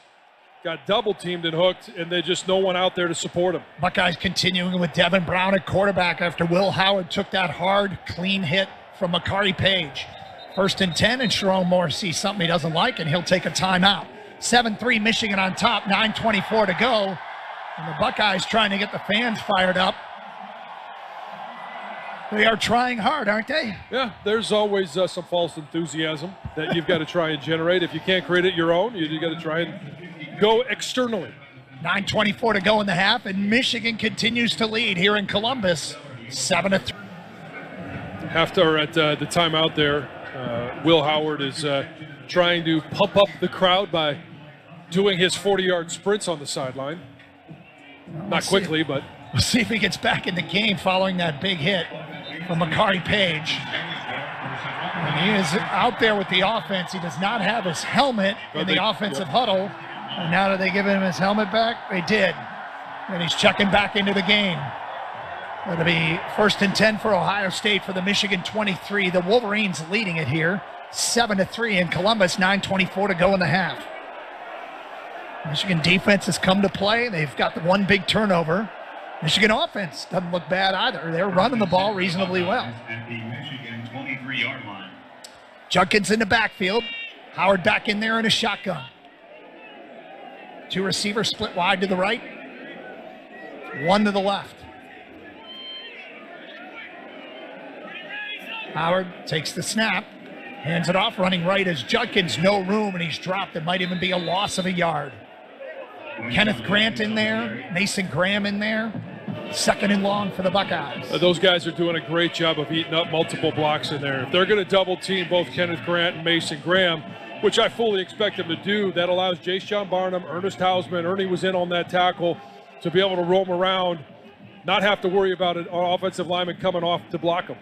got double teamed and hooked, and there's just no one out there to support him. Buckeyes continuing with Devin Brown at quarterback after Will Howard took that hard, clean hit from Makari Page. 1st and 10, and Sharon Moore sees something he doesn't like, and he'll take a timeout. 7-3 Michigan on top, 9:24 to go. And the Buckeyes trying to get the fans fired up. They are trying hard, aren't they? Yeah, there's always some false enthusiasm that you've got to try and generate. If you can't create it your own, you got to try and go externally. 9:24 to go in the half, and Michigan continues to lead here in Columbus, 7-3. After at the timeout there, Will Howard is trying to pump up the crowd by doing his 40-yard sprints on the sideline. Not quickly, but we'll see if he gets back in the game following that big hit from Makari Page. And he is out there with the offense. He does not have his helmet in the offensive huddle. And now that they give him his helmet back, they did. And he's checking back into the game. It'll be 1st and 10 for Ohio State for the Michigan 23. The Wolverines leading it here, 7-3 in Columbus, 9:24 to go in the half. Michigan defense has come to play. They've got the one big turnover. Michigan offense doesn't look bad either. They're running the ball reasonably well. At the Michigan 23-yard line. Judkins in the backfield. Howard back in there in a shotgun. 2 receivers split wide to the right. 1 to the left. Howard takes the snap. Hands it off. Running right is Judkins. No room, and he's dropped. It might even be a loss of a yard. Kenneth Grant in there. Mason Graham in there. 2nd and long for the Buckeyes. Those guys are doing a great job of eating up multiple blocks in there. If they're going to double team both Kenneth Grant and Mason Graham, which I fully expect them to do, that allows Jason Barnum, Ernest Hausman, Ernie was in on that tackle, to be able to roam around, not have to worry about an offensive lineman coming off to block them.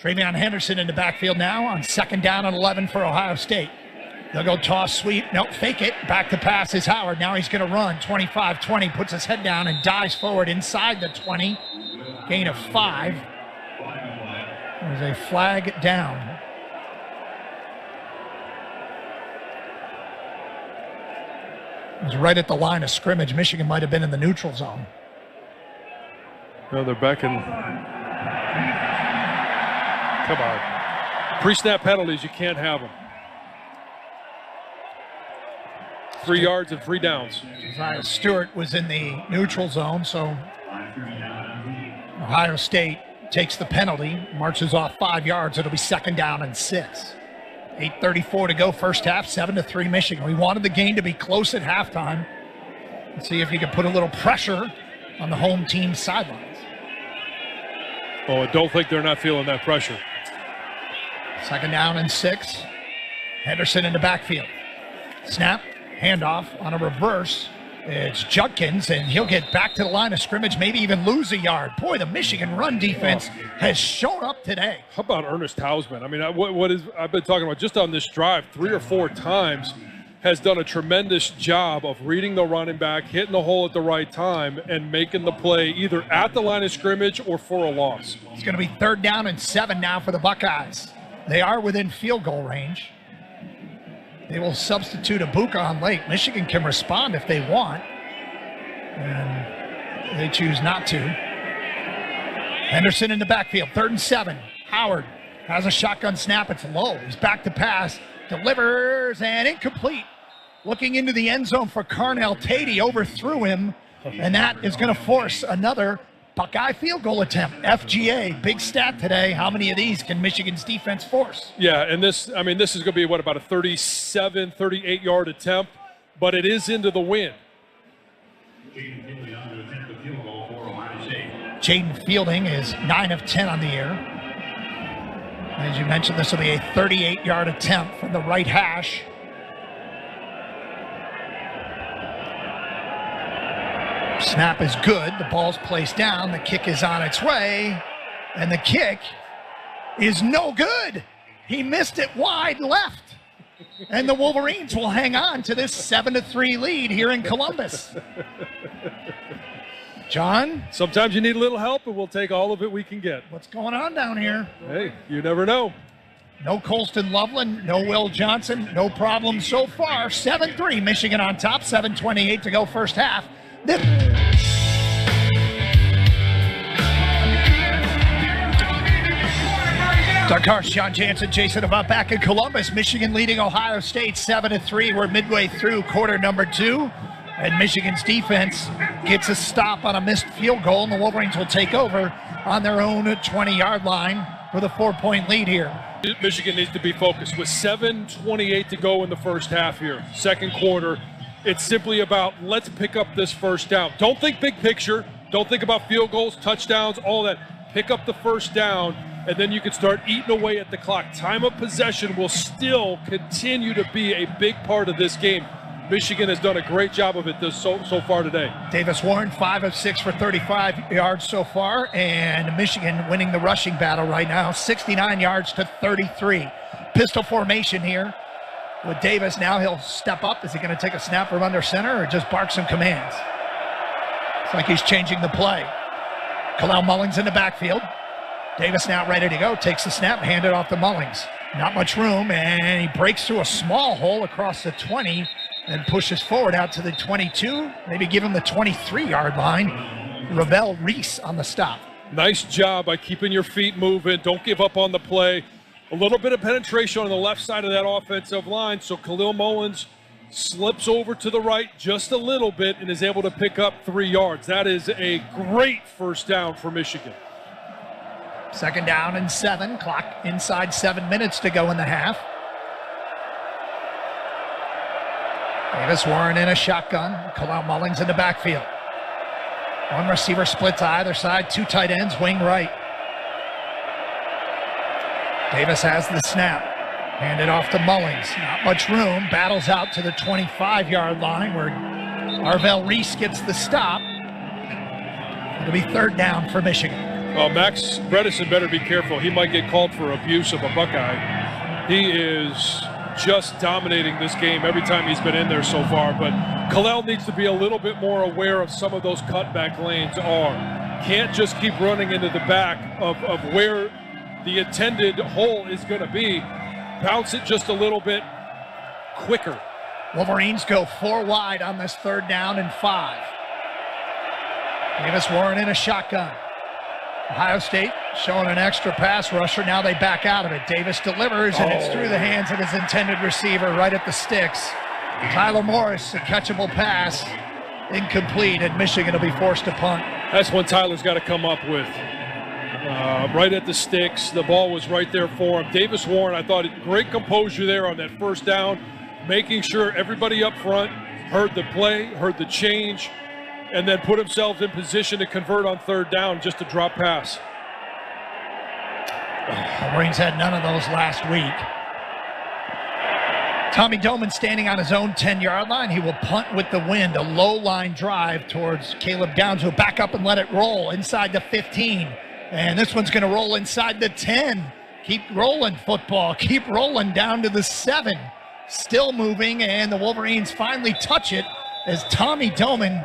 Travion Henderson in the backfield now on 2nd down and 11 for Ohio State. They'll go toss sweep. Nope, fake it. Back to pass is Howard. Now he's going to run. 25-20, puts his head down and dives forward inside the 20. Gain of 5. There's a flag down. It was right at the line of scrimmage. Michigan might have been in the neutral zone. No, they're back in. Come on. Pre-snap penalties, you can't have them. 3 yards and 3 downs. Josiah Stewart was in the neutral zone, so Ohio State takes the penalty, marches off 5 yards. It'll be 2nd down and 6. 8:34 to go first half, 7-3 Michigan. We wanted the game to be close at halftime. Let's see if you can put a little pressure on the home team's sidelines. Oh, I don't think they're not feeling that pressure. 2nd down and 6. Henderson in the backfield. Snap, handoff on a reverse. It's Judkins, and he'll get back to the line of scrimmage, maybe even lose a yard. Boy, the Michigan run defense has shown up today. How about Ernest Hausman? I mean, I've been talking about just on this drive 3 or 4 times, has done a tremendous job of reading the running back, hitting the hole at the right time, and making the play either at the line of scrimmage or for a loss. It's going to be 3rd down and 7 now for the Buckeyes. They are within field goal range. They will substitute Ibuka on late. Michigan can respond if they want, and they choose not to. Henderson in the backfield, 3rd and 7. Howard has a shotgun snap. It's low. He's back to pass, delivers, and incomplete. Looking into the end zone for Carnell Tatey, overthrew him, and that is going to force another Buckeye field goal attempt. FGA, big stat today. How many of these can Michigan's defense force? Yeah, and this is going to be, about a 37, 38-yard attempt, but it is into the wind. Jaden Fielding is 9 of 10 on the year. As you mentioned, this will be a 38-yard attempt from the right hash. Snap is good. The ball's placed down. The kick is on its way. And the kick is no good. He missed it wide left. And the Wolverines will hang on to this 7-3 lead here in Columbus. John, Sometimes you need a little help, and we'll take all of it we can get. what's going on down here? Hey, you never know. No Colston Loveland, no Will Johnson, no problem so far. 7-3, Michigan on top, 7:28 to go first half. Doug Harsh, John Jansen, Jason Avant back in Columbus. Michigan leading Ohio State 7-3. We're midway through quarter number 2. And Michigan's defense gets a stop on a missed field goal, and the Wolverines will take over on their own 20-yard line with a 4-point lead here. Michigan needs to be focused. With 7:28 to go in the first half here, second quarter, it's simply about let's pick up this first down. Don't think big picture. Don't think about field goals, touchdowns, all that. Pick up the first down, and then you can start eating away at the clock. Time of possession will still continue to be a big part of this game. Michigan has done a great job of it so far today. Davis Warren, 5 of 6 for 35 yards so far, and Michigan winning the rushing battle right now, 69 yards to 33. Pistol formation here with Davis. Now he'll step up. Is he going to take a snap from under center or just bark some commands? It's like he's changing the play. Kalel Mullings in the backfield. Davis now ready to go. Takes the snap, handed off to Mullings. Not much room, and he breaks through a small hole across the 20 and pushes forward out to the 22, maybe give him the 23-yard line. Ravel Reese on the stop. Nice job by keeping your feet moving. Don't give up on the play. A little bit of penetration on the left side of that offensive line, so Khalil Mullins slips over to the right just a little bit and is able to pick up 3 yards. That is a great first down for Michigan. Second down and 7, clock inside 7 minutes to go in the half. Davis Warren in a shotgun. Kalel Mullings in the backfield. One receiver split to either side. 2 tight ends, wing right. Davis has the snap. Handed off to Mullings. Not much room. Battles out to the 25-yard line where Arvell Reese gets the stop. It'll be third down for Michigan. Well, Max Bredesen better be careful. He might get called for abuse of a Buckeye. He is just dominating this game every time he's been in there so far, but Kalel needs to be a little bit more aware of some of those cutback lanes are. Can't just keep running into the back of where the intended hole is going to be. Bounce it just a little bit quicker. Wolverines go 4 wide on this third down and 5. Davis Warren in a shotgun. Ohio State showing an extra pass rusher. Now they back out of it. Davis delivers, and it's through the hands of his intended receiver right at the sticks. Tyler Morris, a catchable pass, incomplete, and Michigan will be forced to punt. That's when Tyler's got to come up with. Right at the sticks. The ball was right there for him. Davis Warren, I thought, great composure there on that first down, making sure everybody up front heard the play, heard the change, and then put himself in position to convert on third down, just a drop pass. The Marines had none of those last week. Tommy Doman standing on his own 10-yard line. He will punt with the wind. A low line drive towards Caleb Downs, who'll back up and let it roll inside the 15. And this one's going to roll inside the 10. Keep rolling, football. Keep rolling down to the 7. Still moving, and the Wolverines finally touch it as Tommy Doman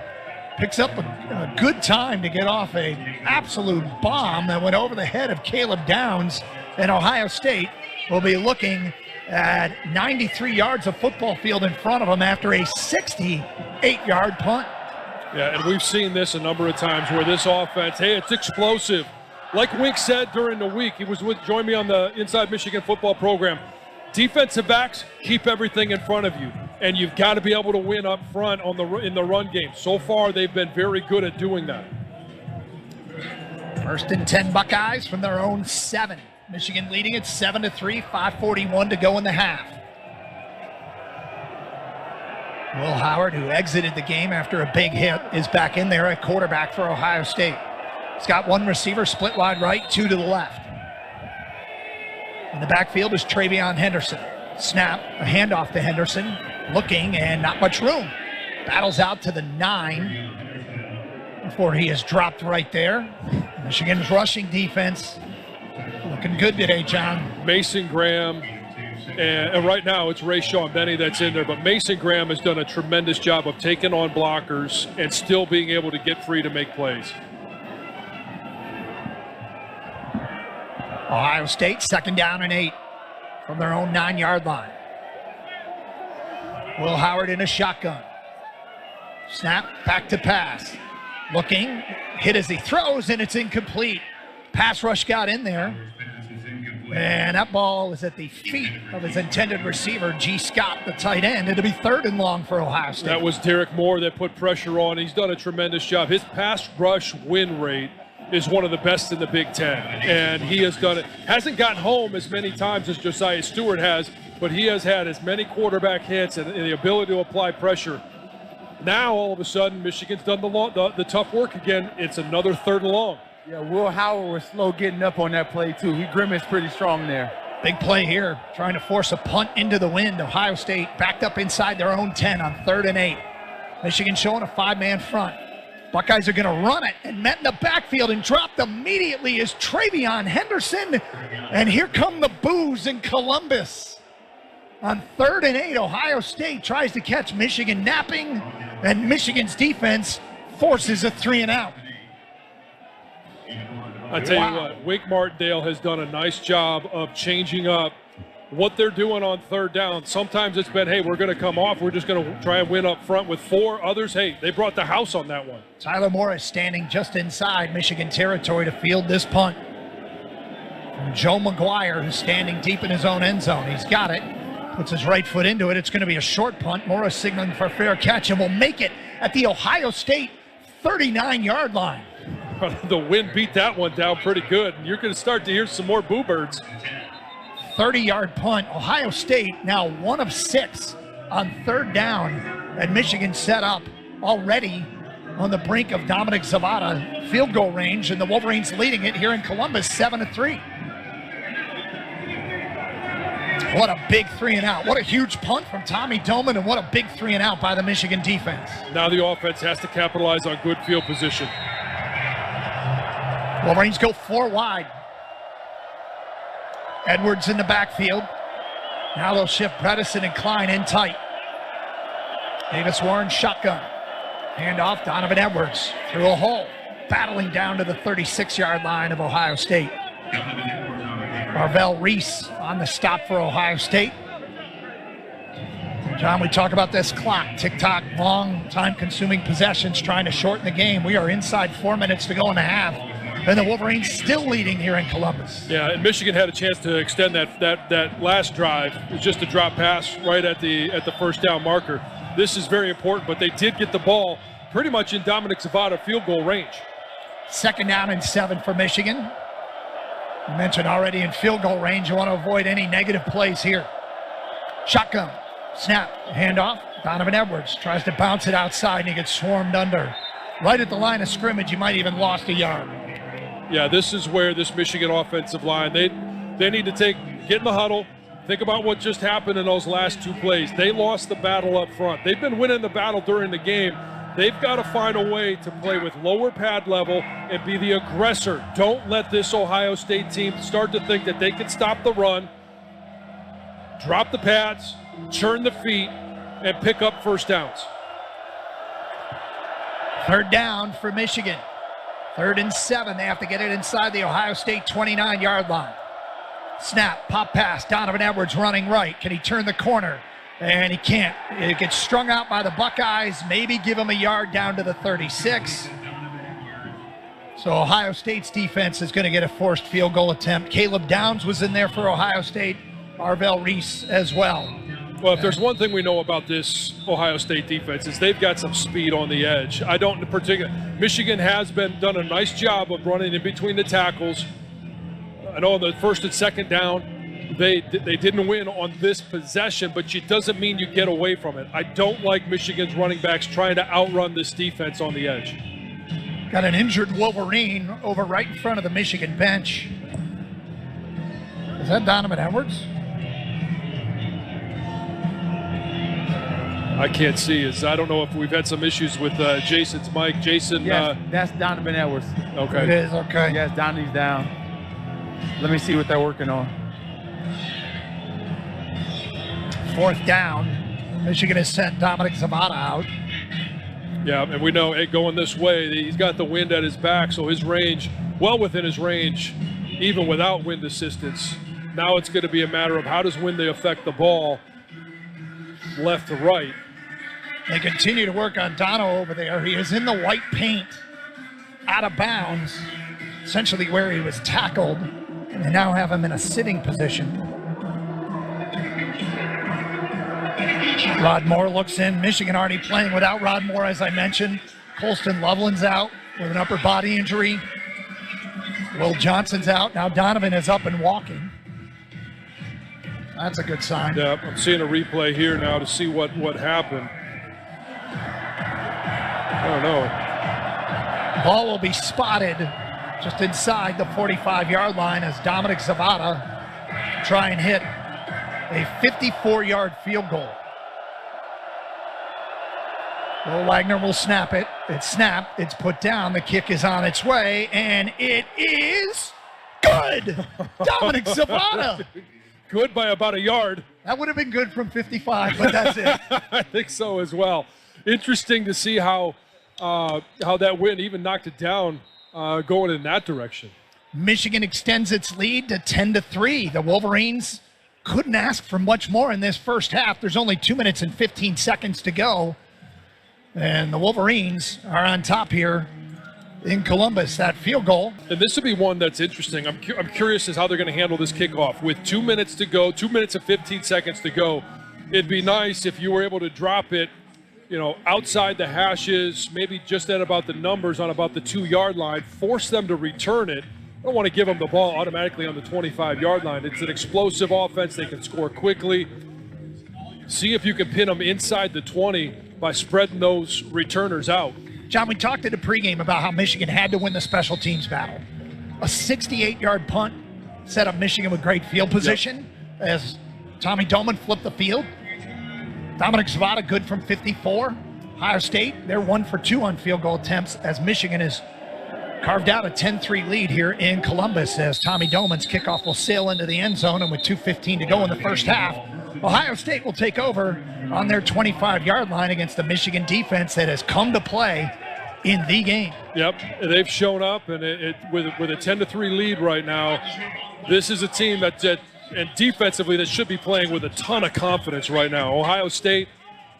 picks up a good time to get off an absolute bomb that went over the head of Caleb Downs. And Ohio State will be looking at 93 yards of football field in front of them after a 68-yard punt. Yeah, and we've seen this a number of times where this offense, hey, it's explosive. Like Wink said during the week, he was joined me on the Inside Michigan football program. Defensive backs, keep everything in front of you, and you've got to be able to win up front in the run game. So far, they've been very good at doing that. First and 10 Buckeyes from their own 7. Michigan leading it 7-3, 5:41 to go in the half. Will Howard, who exited the game after a big hit, is back in there at quarterback for Ohio State. He's got one receiver split wide right, 2 to the left. In the backfield is Travion Henderson. Snap, a handoff to Henderson. Looking, and not much room. Battles out to the 9 before he is dropped right there. Michigan's rushing defense looking good today, John. Mason Graham, And right now it's Ray Sean Benny that's in there, but Mason Graham has done a tremendous job of taking on blockers and still being able to get free to make plays. Ohio State, 2nd down and 8 from their own 9-yard line. Will Howard in a shotgun. Snap, back to pass. Looking, hit as he throws, and it's incomplete. Pass rush got in there. And that ball is at the feet of his intended receiver, G. Scott, the tight end. It'll be 3rd and long for Ohio State. That was Derek Moore that put pressure on. He's done a tremendous job. His pass rush win rate is one of the best in the Big Ten, and he has done it. Hasn't gotten home as many times as Josiah Stewart has, but he has had as many quarterback hits and the ability to apply pressure. Now, all of a sudden, Michigan's done the tough work again. It's another 3rd and long. Yeah, Will Howard was slow getting up on that play, too. He grimaced pretty strong there. Big play here, trying to force a punt into the wind. Ohio State backed up inside their own 10 on 3rd and 8. Michigan showing a 5-man front. Buckeyes are going to run it, and met in the backfield and dropped immediately is Travion Henderson. And here come the boos in Columbus. On 3rd and 8, Ohio State tries to catch Michigan napping, and Michigan's defense forces a 3-and-out. I tell you what, Wake Martindale has done a nice job of changing up what they're doing on 3rd down. Sometimes it's been, hey, we're going to come off. We're just going to try and win up front with 4. Others, hey, they brought the house on that one. Tyler Morris standing just inside Michigan territory to field this punt. From Joe McGuire, who's standing deep in his own end zone. He's got it. Puts his right foot into it. It's going to be a short punt. Morris signaling for a fair catch and will make it at the Ohio State 39-yard line. The wind beat that one down pretty good. And you're going to start to hear some more boo birds. 30-yard punt. Ohio State now 1 of 6 on 3rd down. And Michigan set up already on the brink of Dominic Zavada field goal range. And the Wolverines leading it here in Columbus 7-3. What a big 3-and-out. What a huge punt from Tommy Doman, and what a big 3-and-out by the Michigan defense. Now the offense has to capitalize on good field position. Wolverines go 4 wide. Edwards in the backfield. Now they'll shift Bredesen and Klein in tight. Davis Warren shotgun. Handoff, Donovan Edwards through a hole. Battling down to the 36-yard line of Ohio State. Marvell Reese on the stop for Ohio State. John, we talk about this clock. Tick-tock, long, time-consuming possessions trying to shorten the game. We are inside 4 minutes to go in the half. And the Wolverines still leading here in Columbus. Yeah, and Michigan had a chance to extend that last drive. It was just a drop pass right at the 1st down marker. This is very important, but they did get the ball pretty much in Dominic Zavada field goal range. 2nd down and 7 for Michigan. You mentioned already in field goal range, you want to avoid any negative plays here. Shotgun, snap, handoff. Donovan Edwards tries to bounce it outside, and he gets swarmed under. Right at the line of scrimmage, you might even lost a yard. Yeah, this is where this Michigan offensive line, they need to get in the huddle, think about what just happened in those last 2 plays. They lost the battle up front. They've been winning the battle during the game. They've got to find a way to play with lower pad level and be the aggressor. Don't let this Ohio State team start to think that they can stop the run, drop the pads, churn the feet, and pick up 1st downs. 3rd down for Michigan. 3rd and 7. They have to get it inside the Ohio State 29-yard line. Snap, pop pass. Donovan Edwards running right. Can he turn the corner? And he can't. It gets strung out by the Buckeyes. Maybe give him a yard down to the 36. So Ohio State's defense is going to get a forced field goal attempt. Caleb Downs was in there for Ohio State. Marvell Reese as well. Well, if there's one thing we know about this Ohio State defense is they've got some speed on the edge. I don't in particular. Michigan has done a nice job of running in between the tackles. I know on the 1st and 2nd down, they didn't win on this possession, but it doesn't mean you get away from it. I don't like Michigan's running backs trying to outrun this defense on the edge. Got an injured Wolverine over right in front of the Michigan bench. Is that Donovan Edwards? I can't see. I don't know if we've had some issues with Jason's mic. Jason. Yes, that's Donovan Edwards. Okay. It is, okay. Yes, Donnie's down. Let me see what they're working on. 4th down. Michigan has sent Dominic Zavada out. Yeah, and we know, hey, going this way, he's got the wind at his back, so his range, well within his range, even without wind assistance. Now it's going to be a matter of how does wind affect the ball left to right. They continue to work on Dono over there. He is in the white paint, out of bounds, essentially where he was tackled. And they now have him in a sitting position. Rod Moore looks in. Michigan already playing without Rod Moore, as I mentioned. Colston Loveland's out with an upper body injury. Will Johnson's out. Now Donovan is up and walking. That's a good sign. Yeah, I'm seeing a replay here now to see what happened. I don't know. Ball will be spotted just inside the 45-yard line as Dominic Zavada try and hit a 54-yard field goal. Will Wagner will snap it. It's snapped. It's put down. The kick is on its way, and it is good. Dominic Zavada. Good by about a yard. That would have been good from 55, but that's it. I think so as well. Interesting to see how that wind even knocked it down going in that direction. Michigan extends its lead to 10-3. The Wolverines couldn't ask for much more in this first half. There's only 2 minutes and 15 seconds to go. And the Wolverines are on top here in Columbus. That field goal. And this would be one that's interesting. I'm curious as how they're going to handle this kickoff. With 2 minutes to go, 2 minutes and 15 seconds to go, it'd be nice if you were able to drop it, outside the hashes, maybe just at about the numbers on about the 2-yard line, force them to return it. I don't want to give them the ball automatically on the 25-yard line. It's an explosive offense. They can score quickly. See if you can pin them inside the 20 by spreading those returners out. John, we talked in the pregame about how Michigan had to win the special teams battle. A 68-yard punt set up Michigan with great field position as Tommy Doman flipped the field. Dominic Zavada good from 54. Ohio State, they're 1 for 2 on field goal attempts as Michigan has carved out a 10-3 lead here in Columbus as Tommy Doman's kickoff will sail into the end zone, and with 2:15 to go in the first half, Ohio State will take over on their 25-yard line against the Michigan defense that has come to play in the game. Yep, they've shown up, and with a 10-3 lead right now, this is a team that and defensively that should be playing with a ton of confidence right now. Ohio State,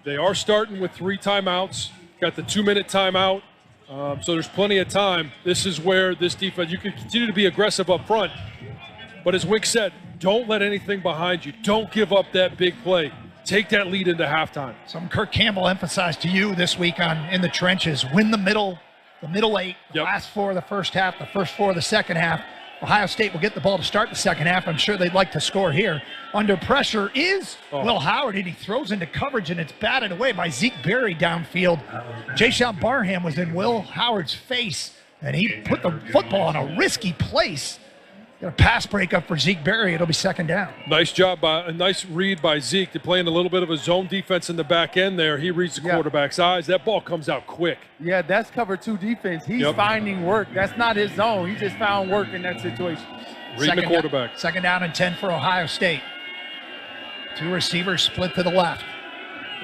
they are starting with 3 timeouts, got the 2-minute timeout, so there's plenty of time. This is where this defense, you can continue to be aggressive up front, but as Wink said, don't let anything behind you. Don't give up that big play. Take that lead into halftime. Some Kirk Campbell emphasized to you this week on In the Trenches, win the middle 8, the last 4 of the first half, the first 4 of the second half. Ohio State will get the ball to start the second half. I'm sure they'd like to score here. Under pressure is Will Howard, and he throws into coverage, and it's batted away by Zeke Berry downfield. Jayshon Barham was in Will Howard's face, and he put the football in a risky place. Got a pass breakup for Zeke Berry. It'll be second down. Nice job a nice read by Zeke. They're playing a little bit of a zone defense in the back end there. He reads the quarterback's eyes. That ball comes out quick. Yeah, that's cover 2 defense. He's finding work. That's not his zone. He just found work in that situation. Reading the quarterback. Second down and 10 for Ohio State. 2 receivers split to the left.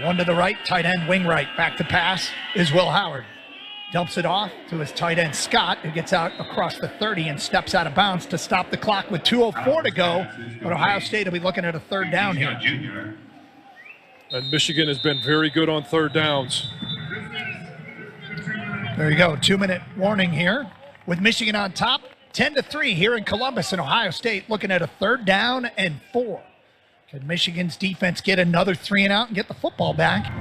1 to the right, tight end, wing right. Back to pass is Will Howard. Dumps it off to his tight end, Scott, who gets out across the 30 and steps out of bounds to stop the clock with 2:04 to go. But Ohio State will be looking at a third down here. And Michigan has been very good on third downs. There you go, 2-minute warning here. With Michigan on top, 10-3 here in Columbus, and Ohio State looking at a third down and 4. Can Michigan's defense get another 3 and out and get the football back?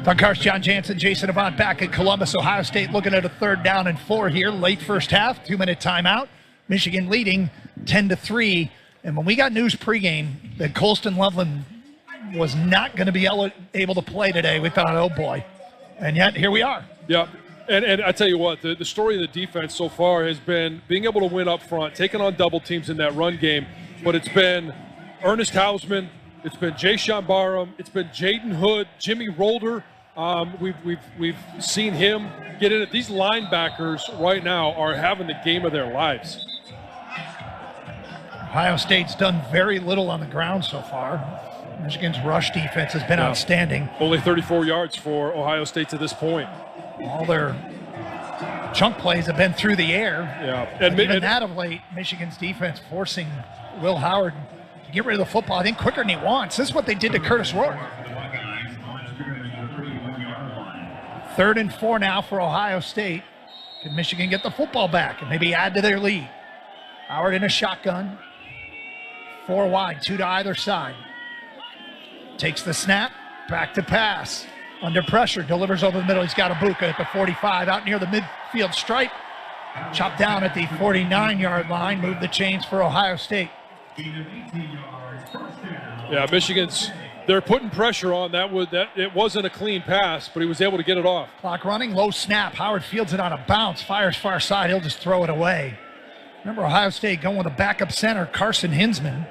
Doug Karst, John Jansen, Jason Avant back in Columbus. Ohio State looking at a third down and 4 here. Late first half, 2-minute timeout. Michigan leading 10-3. And when we got news pregame that Colston Loveland was not going to be able to play today, we thought, oh boy. And yet, here we are. Yeah. And I tell you what, the story of the defense so far has been being able to win up front, taking on double teams in that run game. But it's been Ernest Hausman, it's been Jayshon Barham, it's been Jaden Hood, Jimmy Rolder. We've seen him get in it. These linebackers right now are having the game of their lives. Ohio State's done very little on the ground so far. Michigan's rush defense has been outstanding. Only 34 yards for Ohio State to this point. All their chunk plays have been through the air. Yeah, and even that of late, Michigan's defense forcing Will Howard to get rid of the football, I think, quicker than he wants. This is what they did to Curtis Rourke. 3rd and 4 now for Ohio State. Can Michigan get the football back and maybe add to their lead? Howard in a shotgun. 4 wide, 2 to either side. Takes the snap, back to pass. Under pressure, delivers over the middle. He's got Ibuka at the 45, out near the midfield stripe. Chopped down at the 49-yard line. Move the chains for Ohio State. Yeah, they're putting pressure on. It wasn't a clean pass, but he was able to get it off. Clock running, low snap. Howard fields it on a bounce, fires far side. He'll just throw it away. Remember, Ohio State going with a backup center, Carson Hinsman.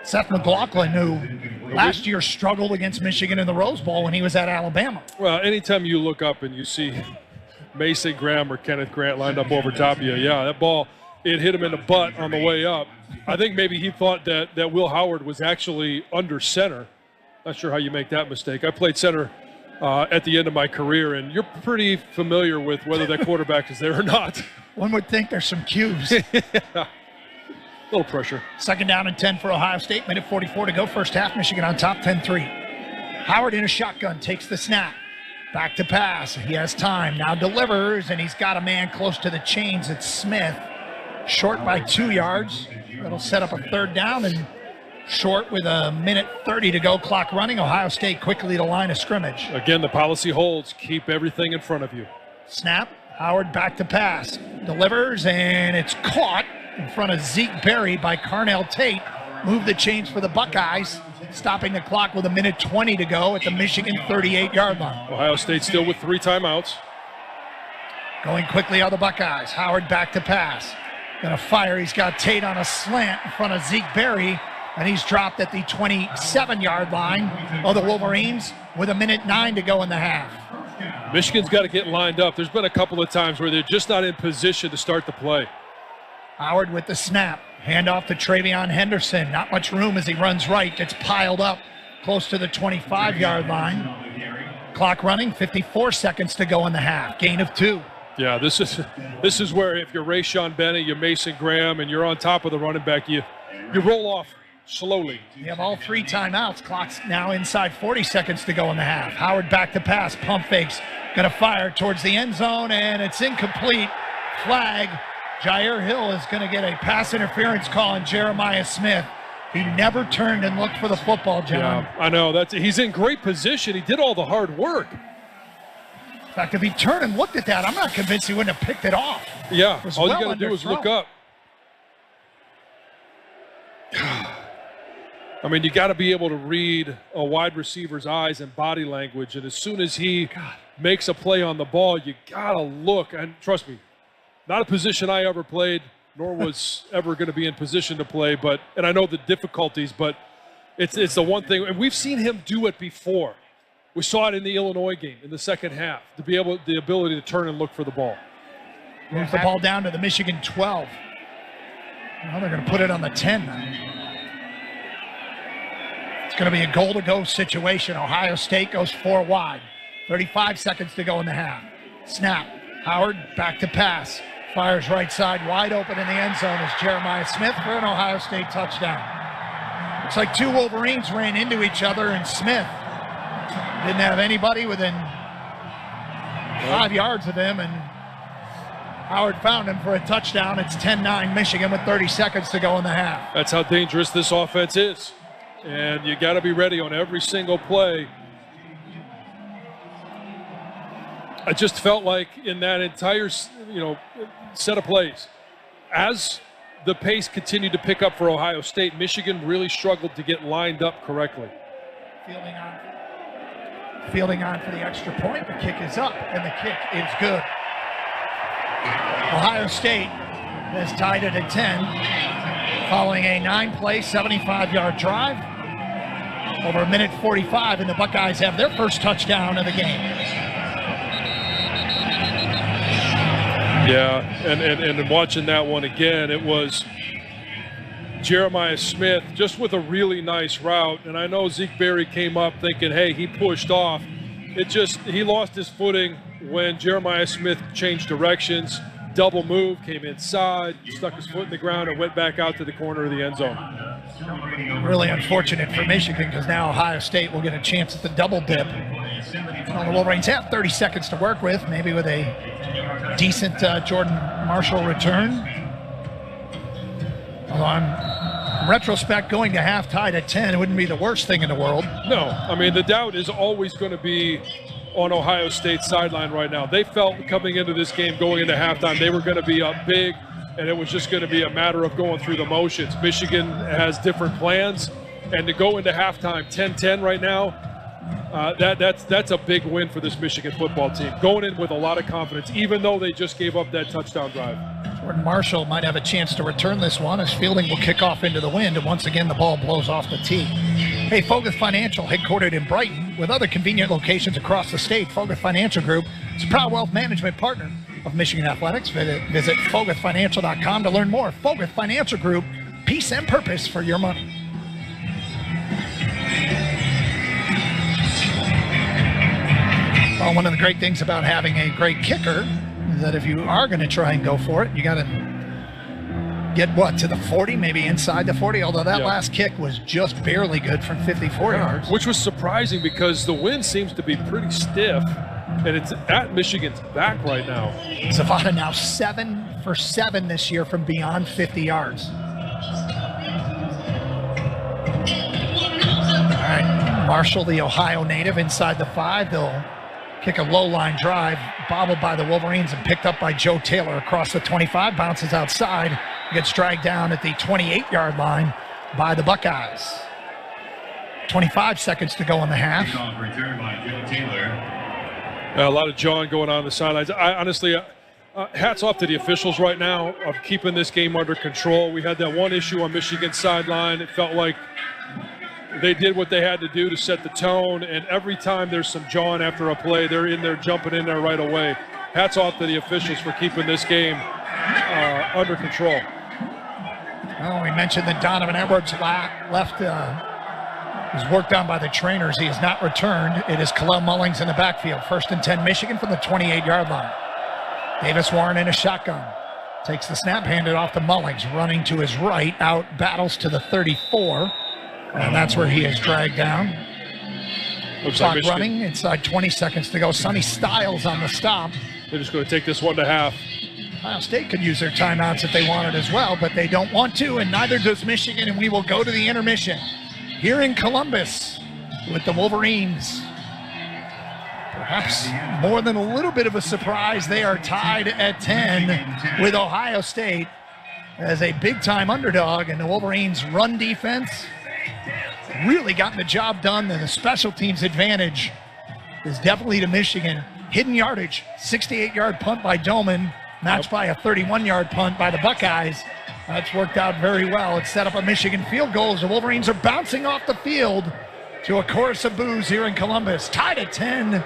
Seth McLaughlin, who last year struggled against Michigan in the Rose Bowl when he was at Alabama. Well, anytime you look up and you see Mason Graham or Kenneth Grant lined up over top of you, yeah, that ball, it hit him in the butt on the way up. I think maybe he thought that Will Howard was actually under center. Not sure how you make that mistake. I played center at the end of my career, and you're pretty familiar with whether that quarterback is there or not. One would think there's some cues. Yeah. A little pressure. 2nd down and 10 for Ohio State. Minute 44 to go. First half, Michigan on top, 10-3. Howard in a shotgun, takes the snap. Back to pass. He has time. Now delivers, and he's got a man close to the chains. It's Smith. Short by 2 yards. That'll set up a 3rd down, and short with a minute 30 to go. Clock running. Ohio State quickly to line of scrimmage. Again, the policy holds. Keep everything in front of you. Snap. Howard back to pass. Delivers, and it's caught in front of Zeke Berry by Carnell Tate. Move the chains for the Buckeyes, stopping the clock with a minute 20 to go at the Michigan 38-yard line. Ohio State still with 3 timeouts. Going quickly are the Buckeyes. Howard back to pass. Gonna fire. He's got Tate on a slant in front of Zeke Berry, and he's dropped at the 27-yard line of the Wolverines with a minute 9 to go in the half. Michigan's got to get lined up. There's been a couple of times where they're just not in position to start the play. Howard with the snap. Handoff to Travion Henderson. Not much room as he runs right. Gets piled up close to the 25-yard line. Clock running, 54 seconds to go in the half. Gain of 2. Yeah, this is where if you're Rayshon Benny, you're Mason Graham, and you're on top of the running back, you roll off slowly. You have all 3 timeouts. Clock's now inside 40 seconds to go in the half. Howard back to pass. Pump fakes. Going to fire towards the end zone, and it's incomplete. Flag. Jair Hill is going to get a pass interference call on Jeremiah Smith. He never turned and looked for the football, John. Yeah, I know. He's in great position. He did all the hard work. In fact, if he turned and looked at that, I'm not convinced he wouldn't have picked it off. Yeah, all you got to do is look up. I mean, you got to be able to read a wide receiver's eyes and body language, and as soon as he makes a play on the ball, you got to look. And trust me, not a position I ever played, nor was ever going to be in position to play. And I know the difficulties, but it's the one thing. And we've seen him do it before. We saw it in the Illinois game in the second half, the ability to turn and look for the ball. Moves the ball down to the Michigan 12. Now they're going to put it on the 10 now. It's going to be a goal-to-go situation. Ohio State goes 4 wide. 35 seconds to go in the half. Snap. Howard back to pass. Fires right side, wide open in the end zone is Jeremiah Smith for an Ohio State touchdown. Looks like 2 Wolverines ran into each other, and Smith didn't have anybody within 5 yards of him, and Howard found him for a touchdown. It's 10-9 Michigan with 30 seconds to go in the half. That's how dangerous this offense is, and you got to be ready on every single play. I just felt like in that entire, set of plays, as the pace continued to pick up for Ohio State, Michigan really struggled to get lined up correctly. Fielding on for the extra point. The kick is up, and the kick is good. Ohio State has tied it at 10 following a 9-play, 75-yard drive. Over a minute 45, and the Buckeyes have their first touchdown of the game. Yeah, and watching that one again, it was Jeremiah Smith just with a really nice route. And I know Zeke Berry came up thinking, hey, he pushed off. He lost his footing when Jeremiah Smith changed directions, double move, came inside, stuck his foot in the ground, and went back out to the corner of the end zone. Really unfortunate for Michigan because now Ohio State will get a chance at the double dip. Well, the Wolverines have 30 seconds to work with, maybe with a decent Jordan Marshall return. Although in retrospect, going to half tied at 10, it wouldn't be the worst thing in the world. No, I mean, the doubt is always going to be on Ohio State's sideline right now. They felt coming into this game, going into halftime, they were going to be up big, and it was just going to be a matter of going through the motions. Michigan has different plans, and to go into halftime 10-10 right now, that's a big win for this Michigan football team. Going in with a lot of confidence, even though they just gave up that touchdown drive. Jordan Marshall might have a chance to return this one as fielding will kick off into the wind, and once again the ball blows off the tee. Hey, Foguth Financial, headquartered in Brighton, with other convenient locations across the state. Foguth Financial Group is a proud wealth management partner of Michigan Athletics. Visit FoguthFinancial.com to learn more. Foguth Financial Group, peace and purpose for your money. Well, one of the great things about having a great kicker is that if you are going to try and go for it, you got to get to the 40, maybe inside the 40, although that last kick was just barely good from 54 yards. Which was surprising because the wind seems to be pretty stiff, and it's at Michigan's back right now. Zavada now 7 for 7 this year from beyond 50 yards. All right, Marshall, the Ohio native, inside the 5. They'll kick a low line drive, bobbled by the Wolverines and picked up by Joe Taylor across the 25, bounces outside, gets dragged down at the 28-yard line by the Buckeyes. 25 seconds to go in the half. Return by Joe Taylor. A lot of jawing going on the sidelines. I honestly, hats off to the officials right now of keeping this game under control. We had that one issue on Michigan's sideline. It felt like they did what they had to do to set the tone, and every time there's some jawing after a play, they're in there jumping in there right away. Hats off to the officials for keeping this game under control. Well, we mentioned that Donovan Edwards left was worked on by the trainers. He has not returned. It is Kalel Mullings in the backfield. 1st and 10 Michigan from the 28-yard line. Davis Warren in a shotgun. Takes the snap, handed off to Mullings. Running to his right, out, battles to the 34. And that's where he is dragged down. Clock running, inside 20 seconds to go. Sonny Styles on the stop. They're just going to take this 1 to half. Ohio State could use their timeouts if they wanted as well, but they don't want to, and neither does Michigan, and we will go to the intermission here in Columbus with the Wolverines. Perhaps more than a little bit of a surprise, they are tied at 10 with Ohio State as a big-time underdog, and the Wolverines' run defense really gotten the job done, and the special teams advantage is definitely to Michigan. Hidden yardage, 68-yard punt by Doman, matched by a 31-yard punt by the Buckeyes. That's worked out very well. It set up a Michigan field goal as the Wolverines are bouncing off the field to a chorus of boos here in Columbus. Tied at 10.